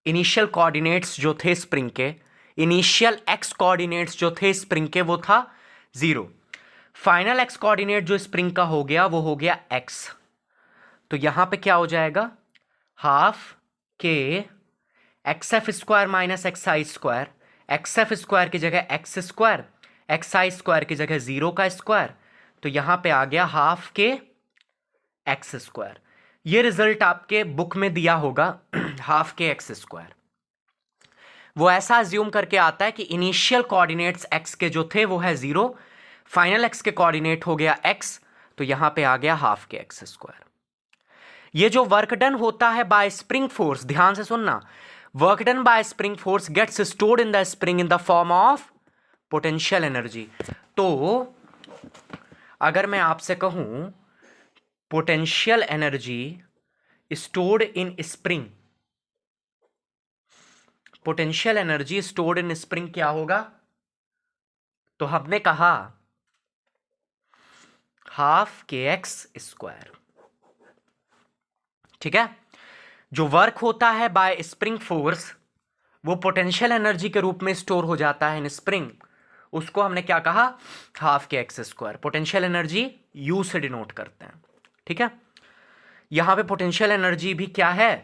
A: इनिशियल कोऑर्डिनेट्स जो थे स्प्रिंग के, इनिशियल x कोऑर्डिनेट्स जो थे स्प्रिंग के वो था 0, फाइनल x कोऑर्डिनेट जो स्प्रिंग का हो गया वो हो गया x। तो यहां पे क्या हो जाएगा, हाफ के x f square minus x i square, x f square की जगह x square, x i square की जगह 0 का स्क्वायर, तो यहां पे आ गया हाफ के एक्स स्क्वायर। ये रिजल्ट आपके बुक में दिया होगा हाफ के एक्स स्क्वायर। वो ऐसा अज्यूम करके आता है कि इनिशियल कोऑर्डिनेट्स एक्स के जो थे वो है 0, फाइनल एक्स के कोऑर्डिनेट हो गया एक्स, तो यहां पे आ गया हाफ के एक्स स्क्वायर। ये जो वर्क डन होता है बाय स्प्रिंग फोर्स, ध्यान से सुनना, work done by spring force gets stored in the spring in the form of potential energy. तो अगर मैं आपसे कहूं potential energy stored in spring, potential energy stored in spring क्या होगा, तो हमने कहा हाफ के एक्स स्क्वायर। ठीक है, जो वर्क होता है बाय स्प्रिंग फोर्स वो पोटेंशियल एनर्जी के रूप में स्टोर हो जाता है इन स्प्रिंग, उसको हमने क्या कहा, हाफ के x square. Potential energy you से डिनोट करते हैं। ठीक है, यहां पे पोटेंशियल एनर्जी भी क्या है,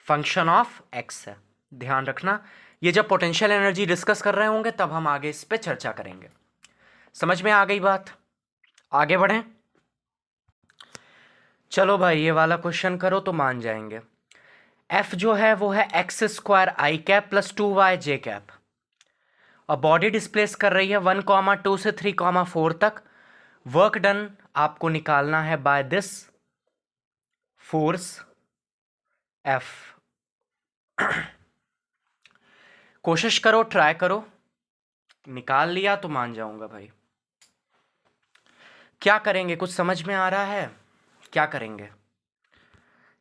A: फंक्शन ऑफ एक्स है, ध्यान रखना। ये जब पोटेंशियल एनर्जी डिस्कस कर रहे होंगे तब हम आगे इस पे चर्चा करेंगे। समझ में आ गई बात, आगे बढ़ें। चलो भाई ये वाला क्वेश्चन करो तो मान जाएंगे। एफ जो है वो है एक्स स्क्वायर आई कैप प्लस 2y जे कैप, और बॉडी डिस्प्लेस कर रही है 1,2 से 3,4 तक। वर्क डन आपको निकालना है बाय दिस फोर्स एफ। कोशिश करो, ट्राई करो, निकाल लिया तो मान जाऊंगा भाई। क्या करेंगे, कुछ समझ में आ रहा है, क्या करेंगे,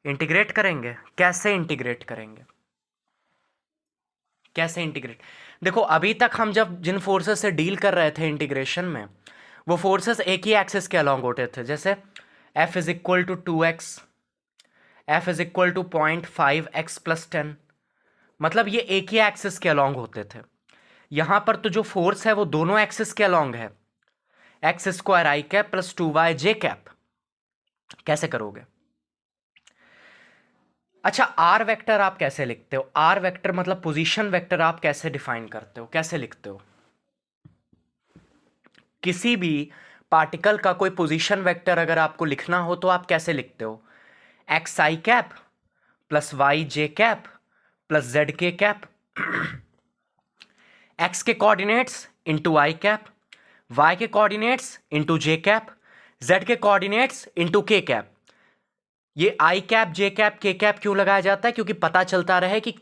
A: इंटीग्रेट करेंगे, कैसे इंटीग्रेट करेंगे, कैसे इंटीग्रेट। देखो अभी तक हम जब जिन फोर्सेस से डील कर रहे थे इंटीग्रेशन में, वो फोर्सेस एक ही एक्सिस के अलॉन्ग होते थे, जैसे F is equal to 2x, F is equal to 0.5x plus 10, मतलब ये एक ही एक्सिस के अलॉन्ग होते थे। यहां पर तो जो फोर्स है वो दोनों एक्सिस के अलॉन्ग है, एक्स स्क्वायर आई कैप प्लस 2y जे कैप। कैसे करोगे, अच्छा, आर वेक्टर आप कैसे लिखते हो? आर वेक्टर मतलब पोजीशन वेक्टर आप कैसे डिफाइन करते हो, कैसे लिखते हो? किसी भी पार्टिकल का कोई पोजीशन वेक्टर अगर आपको लिखना हो तो आप कैसे लिखते हो? X i cap plus Y j cap plus Z k cap. X के कोऑर्डिनेट्स इंटू आई कैप, वाई के कोऑर्डिनेट्स इंटू जे कैप, जेड के कोऑर्डिनेट्स इंटू के कैप। ये आई कैप जे कैप के कैप क्यों लगाया जाता है? क्योंकि पता चलता रहे कि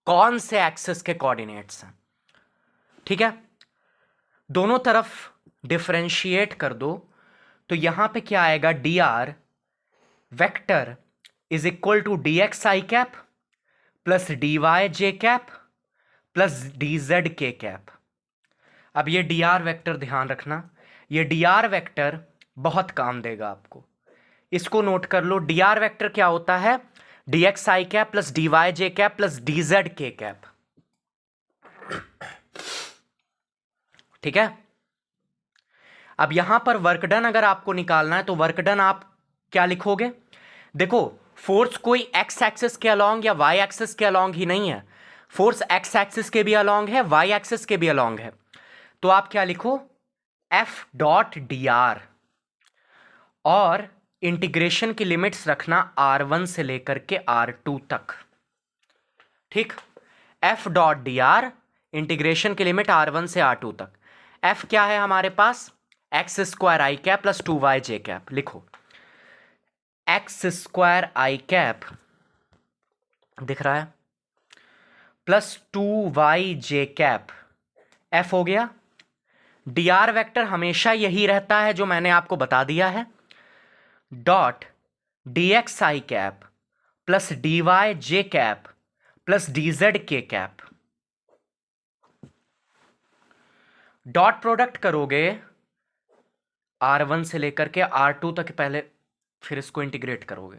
A: कौन से एक्सिस के कोऑर्डिनेट्स हैं। ठीक है, दोनों तरफ डिफरेंशिएट कर दो तो यहां पे क्या आएगा? D r vector is equal to d x i cap plus d y j cap plus d z k cap. अब ये डी आर वेक्टर ध्यान रखना, ये डी आर वेक्टर बहुत काम देगा आपको, इसको नोट कर लो। डी आर वेक्टर क्या होता है? D x i cap plus d y j cap plus d z k cap. ठीक है, अब यहां पर वर्क डन अगर आपको निकालना है तो वर्क डन आप क्या लिखोगे? देखो, फोर्स कोई एक्स एक्सिस के अलोंग या वाई एक्सिस के अलोंग ही नहीं है, फोर्स एक्स एक्सिस के भी अलोंग है, वाई एक्सिस के भी अलोंग है। तो आप क्या लिखो? एफ डॉट डी आर, और इंटीग्रेशन की लिमिट्स रखना R1 से लेकर के R2 तक। ठीक, F dot D R, integration की लिमिट R1 से R2 तक। एफ क्या है हमारे पास? एक्स स्क्वायर आई कैप प्लस 2y जे कैप। लिखो, एक्स स्क्वायर आई कैप दिख रहा है प्लस 2y जे कैप, एफ हो गया। डी आर वेक्टर हमेशा यही रहता है जो मैंने आपको बता दिया है, dot d x i cap plus d y j cap plus d z k cap. Dot product करोगे R1 से लेकर के R2 तक, पहले फिर इसको इंटीग्रेट करोगे,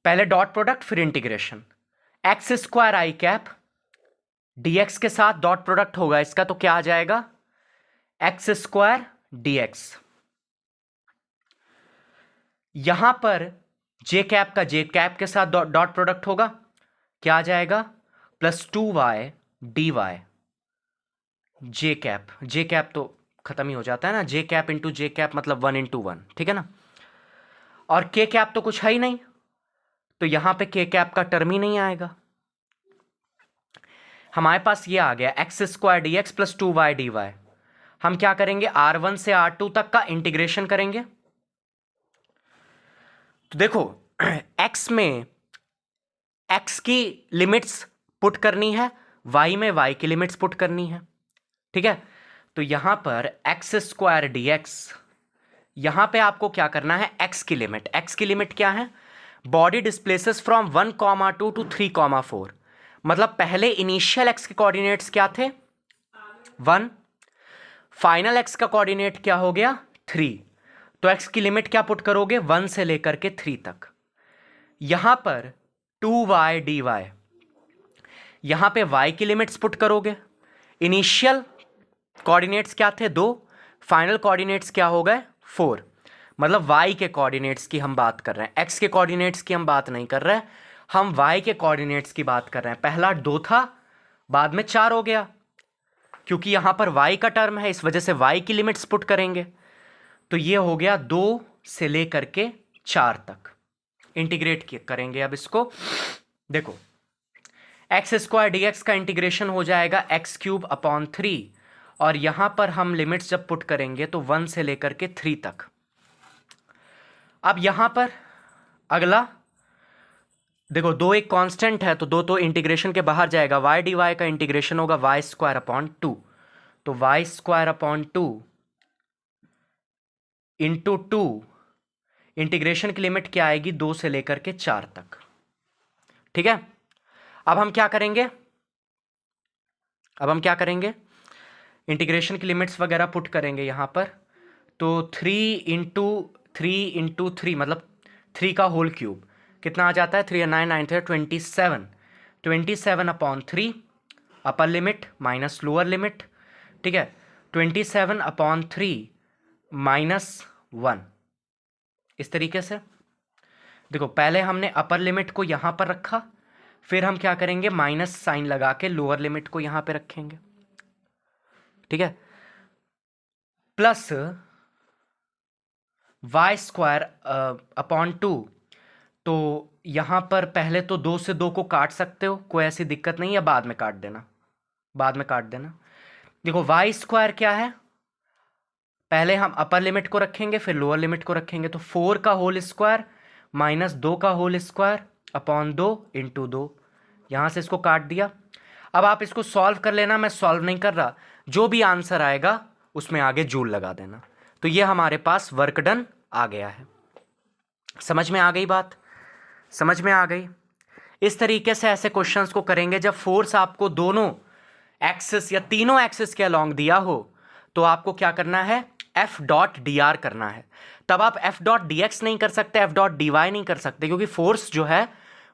A: पहले डॉट प्रोडक्ट फिर इंटीग्रेशन। एक्स स्क्वायर आई कैप dx के साथ डॉट प्रोडक्ट होगा इसका, तो क्या आ जाएगा? X square dx। यहां पर जे कैप का जे कैप के साथ डॉट प्रोडक्ट होगा, क्या आ जाएगा? Plus 2y dy। जे कैप तो खत्म ही हो जाता है ना, जे कैप इंटू जे कैप मतलब 1 इंटू 1। ठीक है ना, और के कैप तो कुछ है ही नहीं, तो यहां पे के कैप का टर्म ही नहीं आएगा। हमारे पास ये आ गया x square D x plus 2y dy। हम क्या करेंगे? R1 से R2 तक का इंटीग्रेशन करेंगे। तो देखो, x में x की लिमिट्स पुट करनी है, y में y की लिमिट्स पुट करनी है। ठीक है, तो यहां पर एक्स स्क्वायर डी एक्स, यहां पे आपको क्या करना है? x की लिमिट क्या है? Body displaces from 1,2 to 3,4। मतलब पहले इनिशियल x के कोऑर्डिनेट्स क्या थे? 1। फाइनल x का कोऑर्डिनेट क्या हो गया? 3। तो x की लिमिट क्या पुट करोगे? 1 से लेकर के 3 तक। यहां पर 2y dy, यहां पे y की लिमिट्स पुट करोगे। इनिशियल कोऑर्डिनेट्स क्या थे? 2। फाइनल कोऑर्डिनेट्स क्या हो गए? 4। मतलब y के कोऑर्डिनेट्स की हम बात कर रहे हैं, x के कोऑर्डिनेट्स की हम बात नहीं कर रहे हैं, हम y के कोऑर्डिनेट्स की बात कर रहे हैं। पहला 2 था, बाद में 4 हो गया, क्योंकि यहां पर y का टर्म है, इस वजह से y की लिमिट्स पुट करेंगे। तो ये हो गया 2 से लेकर के 4 तक। इंटीग्रेट करेंगे अब इसको। देखो, एक्स स्क्वायर डी एक्स का इंटीग्रेशन हो जाएगा x³/3, और यहां पर हम लिमिट्स जब पुट करेंगे तो 1 से लेकर के 3 तक। अब यहां पर अगला देखो, 2 एक कांस्टेंट है, तो 2 तो इंटीग्रेशन के बाहर जाएगा। y dy का इंटीग्रेशन होगा y²/2, तो y²/2 इंटू 2, इंटीग्रेशन की लिमिट क्या आएगी? 2 से लेकर के 4 तक। ठीक है, अब हम क्या करेंगे? इंटीग्रेशन की लिमिट्स वगैरह पुट करेंगे यहां पर। तो 3 इंटू 3 मतलब 3 का होल क्यूब कितना आ जाता है? 3 9 9 27। 27/3 upper limit minus lower limit. ठीक है, 27/3 -1, इस तरीके से। देखो पहले हमने अपर लिमिट को यहाँ पर रखा, फिर हम क्या करेंगे, माइनस साइन लगा के लोअर लिमिट को यहाँ पे रखेंगे, ठीक है। प्लस वाई स्क्वायर अपॉन 2, तो यहाँ पर पहले तो 2 से 2 को काट सकते हो, कोई ऐसी दिक्कत नहीं है, बाद में काट देना, बाद में काट देना। देखो वाई स्क्वायर क्या है, पहले हम अपर लिमिट को रखेंगे फिर लोअर लिमिट को रखेंगे, तो 4 का होल स्क्वायर माइनस 2 का होल स्क्वायर अपॉन 2 इंटू 2, यहाँ से इसको काट दिया। अब आप इसको सॉल्व कर लेना, मैं सॉल्व नहीं कर रहा, जो भी आंसर आएगा उसमें आगे जूल लगा देना। तो ये हमारे पास वर्क डन आ गया है। समझ में आ गई बात, समझ में आ गई। इस तरीके से ऐसे क्वेश्चंस को करेंगे जब फोर्स आपको दोनों एक्सिस या तीनों एक्सिस के अलोंग दिया हो, तो आपको क्या करना है, एफ डॉट डी आर करना है। तब आप एफ डॉट डी एक्स नहीं कर सकते, एफ डॉट डी वाई नहीं कर सकते, क्योंकि फोर्स जो है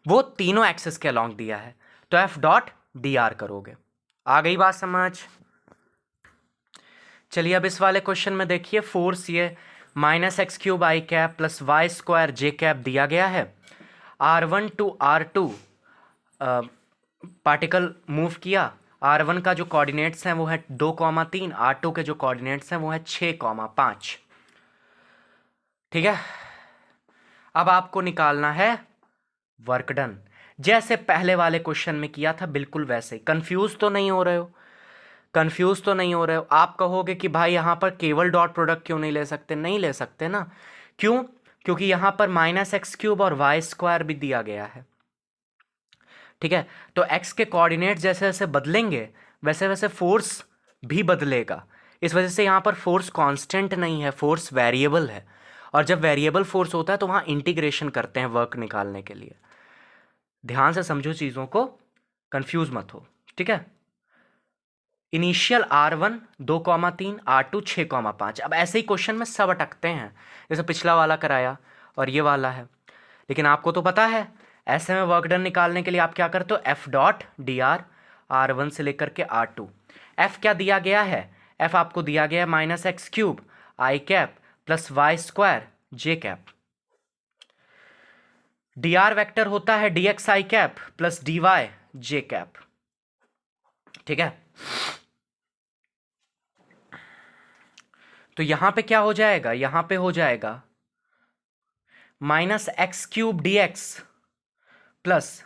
A: वो तीनों एक्सिस के अलोंग दिया है, तो एफ डॉट डी आर करोगे। आ गई बात समझ। चलिए अब इस वाले क्वेश्चन में देखिए, फोर्स ये माइनस एक्स क्यूब आई कैप प्लस वाई स्क्वायर जे कैप दिया गया है। R1 to R2 particle move किया, R1 का जो कोऑर्डिनेट्स हैं वो है 2,3, R2 के जो कोऑर्डिनेट्स हैं वो है 6,5, ठीक है। अब आपको निकालना है वर्क डन, जैसे पहले वाले क्वेश्चन में किया था बिल्कुल वैसे ही। कंफ्यूज तो नहीं हो रहे हो, कंफ्यूज तो नहीं हो रहे हो। आप कहोगे कि भाई यहाँ पर केवल डॉट प्रोडक्ट क्यों नहीं ले सकते, नहीं ले सकते ना, क्यों, क्योंकि यहाँ पर माइनस एक्स क्यूब और वाई स्क्वायर भी दिया गया है, ठीक है। तो एक्स के कोऑर्डिनेट जैसे जैसे बदलेंगे वैसे वैसे फोर्स भी बदलेगा, इस वजह से यहाँ पर फोर्स कांस्टेंट नहीं है, फोर्स वेरिएबल है। और जब वेरिएबल फोर्स होता है तो वहाँ इंटीग्रेशन करते हैं वर्क निकालने के लिए। ध्यान से समझो चीज़ों को, कंफ्यूज मत हो, ठीक है। Initial R1 2,3, R2 6,5। अब ऐसे ही क्वेश्चन में सब अटकते हैं, जैसे पिछला वाला कराया और ये वाला है। लेकिन आपको तो पता है ऐसे में वर्क डन निकालने के लिए आप क्या करते हो, F dot D R, R1 से लेकर के R2। एफ क्या दिया गया है, एफ आपको दिया गया है माइनस एक्स क्यूब आई कैप प्लस वाई स्क्वायर जे कैप। डी आर वैक्टर होता है D x i cap plus d y j cap, ठीक है। तो यहां पे क्या हो जाएगा, यहां पे हो जाएगा minus x cube d x plus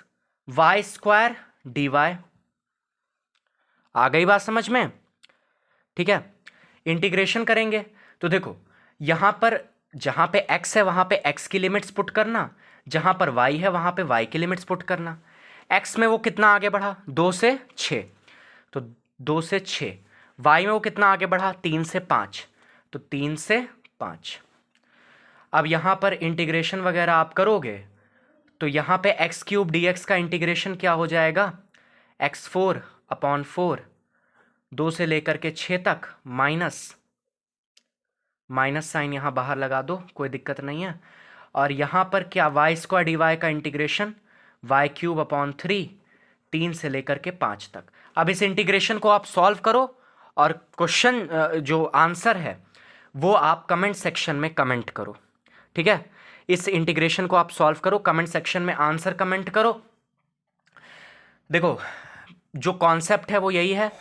A: y square d y. आ गई बात समझ में, ठीक है। इंटीग्रेशन करेंगे तो देखो यहां पर जहां पे x है वहां पे x की लिमिट्स पुट करना, जहां पर y है वहां पे y की लिमिट्स पुट करना। x में वो कितना आगे बढ़ा, 2 से 6, तो 2 से 6। y में वो कितना आगे बढ़ा, 3 से 5, तो 3 से 5। अब यहाँ पर इंटीग्रेशन वगैरह आप करोगे तो यहाँ पे एक्स क्यूब डी एक्स का इंटीग्रेशन क्या हो जाएगा, x4/4, 2 से लेकर के 6 तक, माइनस साइन यहाँ बाहर लगा दो, कोई दिक्कत नहीं है। और यहाँ पर क्या, वाई स्क्वायर डी वाई का इंटीग्रेशन y3/3, 3 से लेकर के 5 तक। अब इस इंटीग्रेशन को आप सॉल्व करो और क्वेश्चन जो आंसर है वो आप कमेंट सेक्शन में कमेंट करो, ठीक है। इस इंटीग्रेशन को आप सॉल्व करो, कमेंट सेक्शन में आंसर कमेंट करो। देखो जो कॉन्सेप्ट है वो यही है,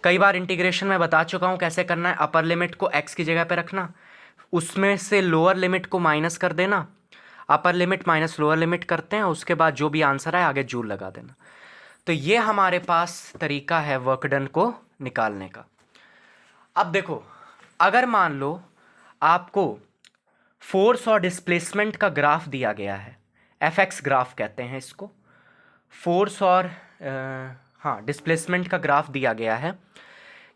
A: कई बार इंटीग्रेशन में बता चुका हूँ कैसे करना है। अपर लिमिट को x की जगह पे रखना, उसमें से लोअर लिमिट को माइनस कर देना, upper limit minus lower limit करते हैं, उसके बाद जो भी आंसर है आगे जूल लगा देना। तो ये हमारे पास तरीका है वर्क डन को निकालने का। अब देखो अगर मान लो आपको फोर्स और डिस्प्लेसमेंट का ग्राफ दिया गया है, एफ ग्राफ कहते हैं इसको, फोर्स और डिस्प्लेसमेंट का ग्राफ दिया गया है।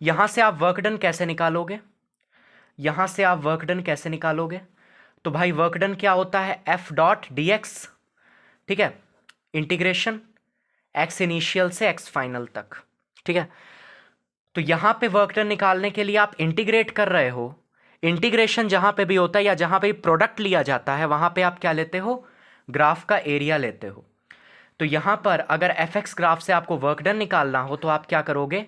A: यहाँ से आप वर्क डन कैसे निकालोगे, यहाँ से आप वर्क डन कैसे निकालोगे, तो भाई वर्क डन क्या होता है, एफ डॉट डी एक्स, ठीक है, इंटीग्रेशन एक्स इनिशियल से एक्स फाइनल तक, ठीक है। तो यहाँ पे वर्क डन निकालने के लिए आप इंटीग्रेट कर रहे हो, इंटीग्रेशन जहाँ पे भी होता है या जहाँ पे प्रोडक्ट लिया जाता है वहाँ पे आप क्या लेते हो, ग्राफ का एरिया लेते हो। तो यहाँ पर अगर एफ एक्स ग्राफ से आपको वर्क डन निकालना हो तो आप क्या करोगे,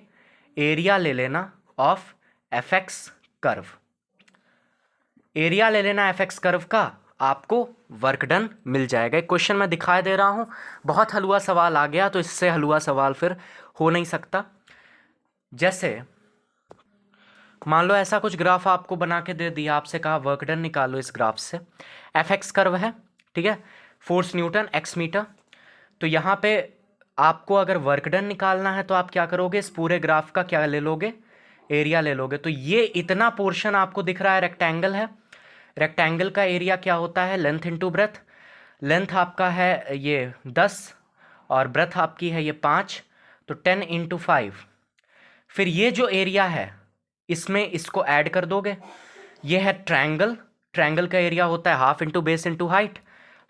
A: एरिया ले लेना of F x curve, area ले लेना एफ एक्स कर्व का, आपको वर्क डन मिल जाएगा। एक क्वेश्चन मैं दिखाई दे रहा हूँ, बहुत हलवा सवाल आ गया तो इससे हलवा सवाल फिर हो नहीं सकता। जैसे मान लो ऐसा कुछ ग्राफ आपको बना के दे दिया, आपसे कहा वर्क डन निकालो इस ग्राफ से। एफ एक्स कर्व है, ठीक है, फोर्स न्यूटन, एक्स मीटर। तो यहाँ पे आपको अगर वर्क डन निकालना है तो आप क्या करोगे, इस पूरे ग्राफ का क्या ले लोगे, एरिया ले लोगे। तो ये इतना पोर्शन आपको दिख रहा है रेक्टेंगल है, रेक्टेंगल का एरिया क्या होता है, लेंथ इंटू ब्रेथ। लेंथ आपका है ये 10 और ब्रेथ आपकी है ये 5, तो 10 इंटू 5। फिर ये जो एरिया है इसमें इसको ऐड कर दोगे, ये है ट्रायंगल, ट्रायंगल का एरिया होता है half into base into height,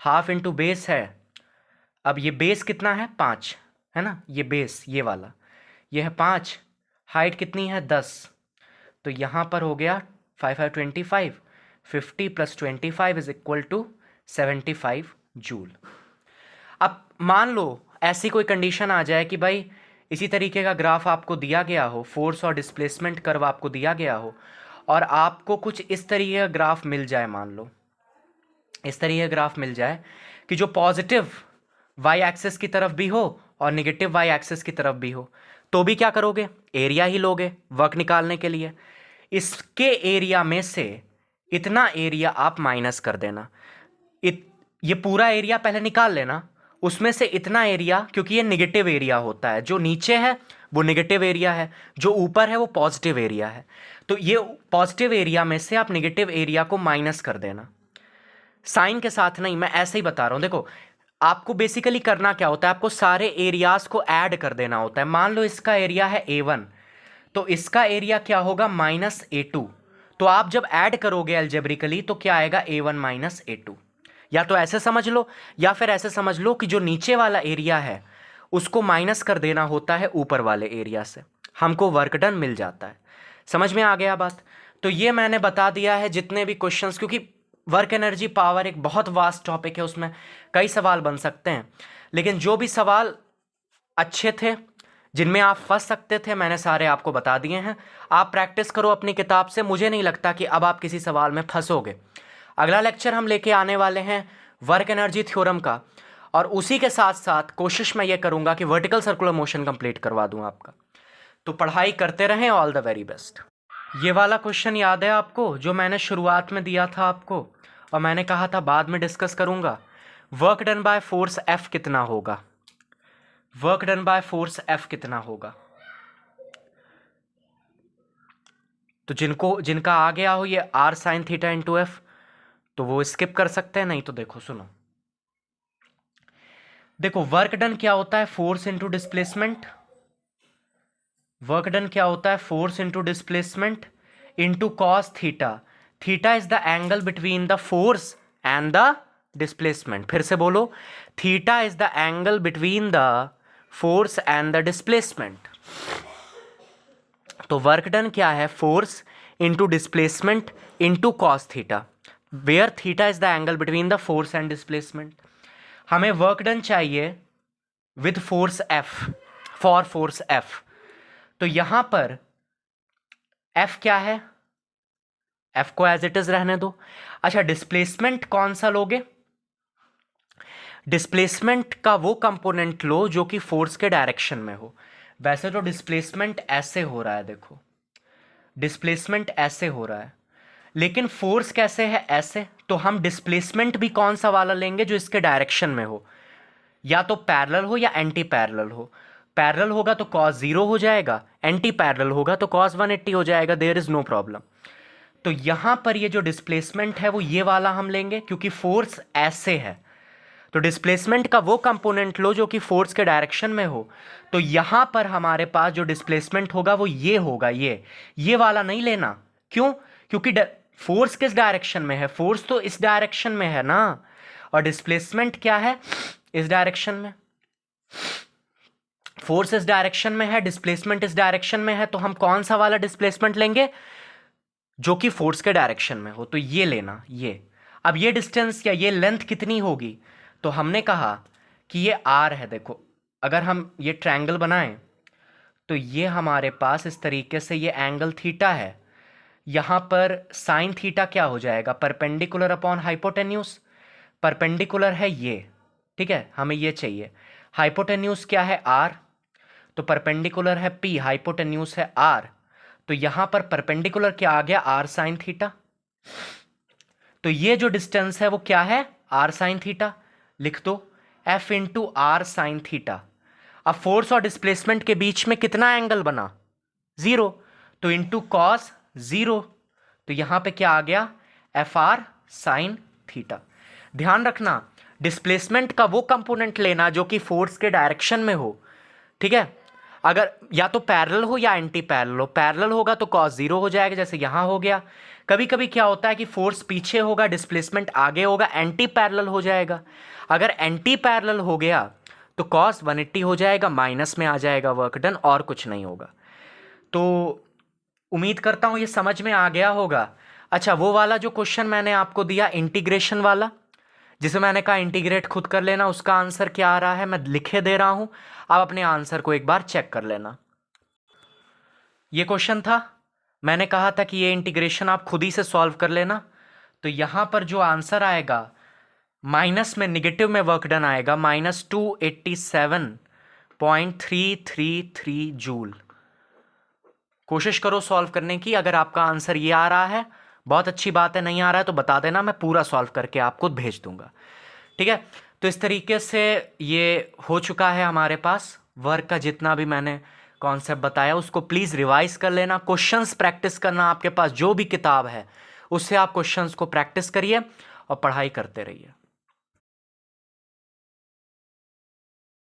A: half into base है, अब ये बेस कितना है 5 है ना, ये बेस ये वाला ये है 5, हाइट कितनी है 10, तो यहाँ पर हो गया 5 5 25, 50 plus 25 is equal to 75 joule. अब मान लो ऐसी कोई कंडीशन आ जाए कि भाई इसी तरीके का ग्राफ आपको दिया गया हो, फोर्स और डिस्प्लेसमेंट कर्व आपको दिया गया हो और आपको कुछ इस तरीके का ग्राफ मिल जाए, मान लो इस तरीके का ग्राफ मिल जाए कि जो पॉजिटिव वाई एक्सिस की तरफ भी हो और नेगेटिव वाई एक्सिस की तरफ भी हो, तो भी क्या करोगे, एरिया ही लोगे वर्क निकालने के लिए। इसके एरिया में से इतना एरिया आप माइनस कर देना, ये पूरा एरिया पहले निकाल लेना, उसमें से इतना एरिया, क्योंकि ये नेगेटिव एरिया होता है, जो नीचे है वो नेगेटिव एरिया है, जो ऊपर है वो पॉजिटिव एरिया है, तो ये पॉजिटिव एरिया में से आप नेगेटिव एरिया को माइनस कर देना। साइन के साथ नहीं, मैं ऐसे ही बता रहा हूं। देखो आपको बेसिकली करना क्या होता है, आपको सारे एरियाज को ऐड कर देना होता है। मान लो इसका एरिया है A1, तो इसका एरिया क्या होगा -A2, तो आप जब ऐड करोगे अलजेब्रिकली तो क्या आएगा A1 - A2। या तो ऐसे समझ लो या फिर ऐसे समझ लो कि जो नीचे वाला एरिया है उसको माइनस कर देना होता है ऊपर वाले एरिया से, हमको वर्क डन मिल जाता है। समझ में आ गया बात? तो ये मैंने बता दिया है जितने भी क्वेश्चंस, क्योंकि वर्क एनर्जी पावर एक बहुत वास्ट टॉपिक है, उसमें कई सवाल बन सकते हैं, लेकिन जो भी सवाल अच्छे थे जिनमें आप फंस सकते थे मैंने सारे आपको बता दिए हैं। आप प्रैक्टिस करो अपनी किताब से, मुझे नहीं लगता कि अब आप किसी सवाल में फंसोगे। अगला लेक्चर हम लेके आने वाले हैं वर्क एनर्जी थ्योरम का, और उसी के साथ साथ कोशिश मैं ये करूंगा कि वर्टिकल सर्कुलर मोशन कंप्लीट करवा दूं आपका। तो पढ़ाई करते रहें, ऑल द वेरी बेस्ट। ये वाला क्वेश्चन याद है आपको जो मैंने शुरुआत में दिया था आपको, और मैंने कहा था बाद में डिस्कस करूंगा। Work done by force F कितना होगा, work done by force F कितना होगा। तो जिनका आ गया हो ये R sin theta into F, तो वो स्किप कर सकते हैं, नहीं तो देखो सुनो, देखो वर्क डन क्या होता है, force into displacement. Work done क्या होता है, force into displacement into cos theta. Theta is the angle between the force and the displacement. फिर से बोलो, theta is the angle between the force and the displacement. तो work done क्या है, force into displacement into cos theta, where theta is the angle between the force and displacement. हमें work done चाहिए with force F, for force F। तो यहां पर F क्या है, F को एज इट इज रहने दो। अच्छा, डिस्प्लेसमेंट कौन सा लोगे, डिस्प्लेसमेंट का वो कंपोनेंट लो जो कि फोर्स के डायरेक्शन में हो। वैसे तो डिस्प्लेसमेंट ऐसे हो रहा है, देखो डिस्प्लेसमेंट ऐसे हो रहा है, लेकिन फोर्स कैसे है, ऐसे। तो हम डिस्प्लेसमेंट भी कौन सा वाला लेंगे, जो इसके डायरेक्शन में हो, या तो पैरेलल हो या एंटी पैरेलल हो। पैरेलल होगा तो cos 0 हो जाएगा, एंटी पैरेलल होगा तो cos 180 हो जाएगा, देयर इज नो प्रॉब्लम। तो यहां पर ये जो डिस्प्लेसमेंट है वो ये वाला हम लेंगे, क्योंकि फोर्स ऐसे है। तो डिस्प्लेसमेंट का वो कंपोनेंट लो जो कि फोर्स के डायरेक्शन में हो। तो यहां पर हमारे पास जो डिस्प्लेसमेंट होगा वो ये होगा, ये वाला नहीं लेना। क्यों? क्योंकि फोर्स किस डायरेक्शन में है, फोर्स तो इस डायरेक्शन में है ना, और डिस्प्लेसमेंट क्या है, इस डायरेक्शन में। फोर्स इस डायरेक्शन में है, डिस्प्लेसमेंट इस डायरेक्शन में है, तो हम कौन सा वाला डिस्प्लेसमेंट लेंगे, जो कि फोर्स के डायरेक्शन में हो। तो ये लेना, ये। अब ये डिस्टेंस या ये लेंथ कितनी होगी, तो हमने कहा कि ये R है। देखो अगर हम ये ट्रायंगल बनाएं तो ये हमारे पास इस तरीके से ये एंगल थीटा है, यहाँ पर साइन थीटा क्या हो जाएगा, परपेंडिकुलर अपॉन हाइपोटेन्यूज। परपेंडिकुलर है ये, ठीक है, हमें ये चाहिए। हाइपोटेन्यूज क्या है, आर, तो परपेंडिकुलर है पी, हाइपोटेन्यूज है आर, तो यहां पर परपेंडिकुलर क्या आ गया, आर साइन थीटा। तो ये जो डिस्टेंस है वो क्या है, आर साइन थीटा। लिख दो F into r sine theta. अब फोर्स और डिस्प्लेसमेंट के बीच में कितना एंगल बना, जीरो, तो इंटू कॉस जीरो, तो यहां पे क्या आ गया, एफ आर साइन थीटा। ध्यान रखना डिस्प्लेसमेंट का वो कंपोनेंट लेना जो कि फोर्स के डायरेक्शन में हो, ठीक है। अगर या तो पैरेलल हो या एंटी पैरेलल हो, पैरेलल होगा तो कॉस जीरो हो जाएगा, जैसे यहां हो गया। कभी कभी क्या होता है कि फोर्स पीछे होगा, डिस्प्लेसमेंट आगे होगा, एंटी पैरेलल हो जाएगा। अगर एंटी पैरेलल हो गया तो कॉस 180 हो जाएगा, माइनस में आ जाएगा वर्क डन, और कुछ नहीं होगा। तो उम्मीद करता हूं ये समझ में आ गया होगा। अच्छा, वो वाला जो क्वेश्चन मैंने आपको दिया इंटीग्रेशन वाला, जिसे मैंने कहा इंटीग्रेट खुद कर लेना, उसका आंसर क्या आ रहा है मैं लिखे दे रहा हूं, आप अपने आंसर को एक बार चेक कर लेना। ये क्वेश्चन था, मैंने कहा था कि ये इंटीग्रेशन आप खुद ही से सॉल्व कर लेना। तो यहां पर जो आंसर आएगा, माइनस में निगेटिव में वर्क डन आएगा -287.333 जूल। कोशिश करो सॉल्व करने की। अगर आपका आंसर ये आ रहा है बहुत अच्छी बात है, नहीं आ रहा है तो बता देना, मैं पूरा सॉल्व करके आपको भेज दूंगा, ठीक है। तो इस तरीके से ये हो चुका है हमारे पास वर्क का, जितना भी मैंने कॉन्सेप्ट बताया उसको प्लीज़ रिवाइज कर लेना। क्वेश्चंस प्रैक्टिस करना, आपके पास जो भी किताब है उससे आप क्वेश्चंस को प्रैक्टिस करिए और पढ़ाई करते रहिए।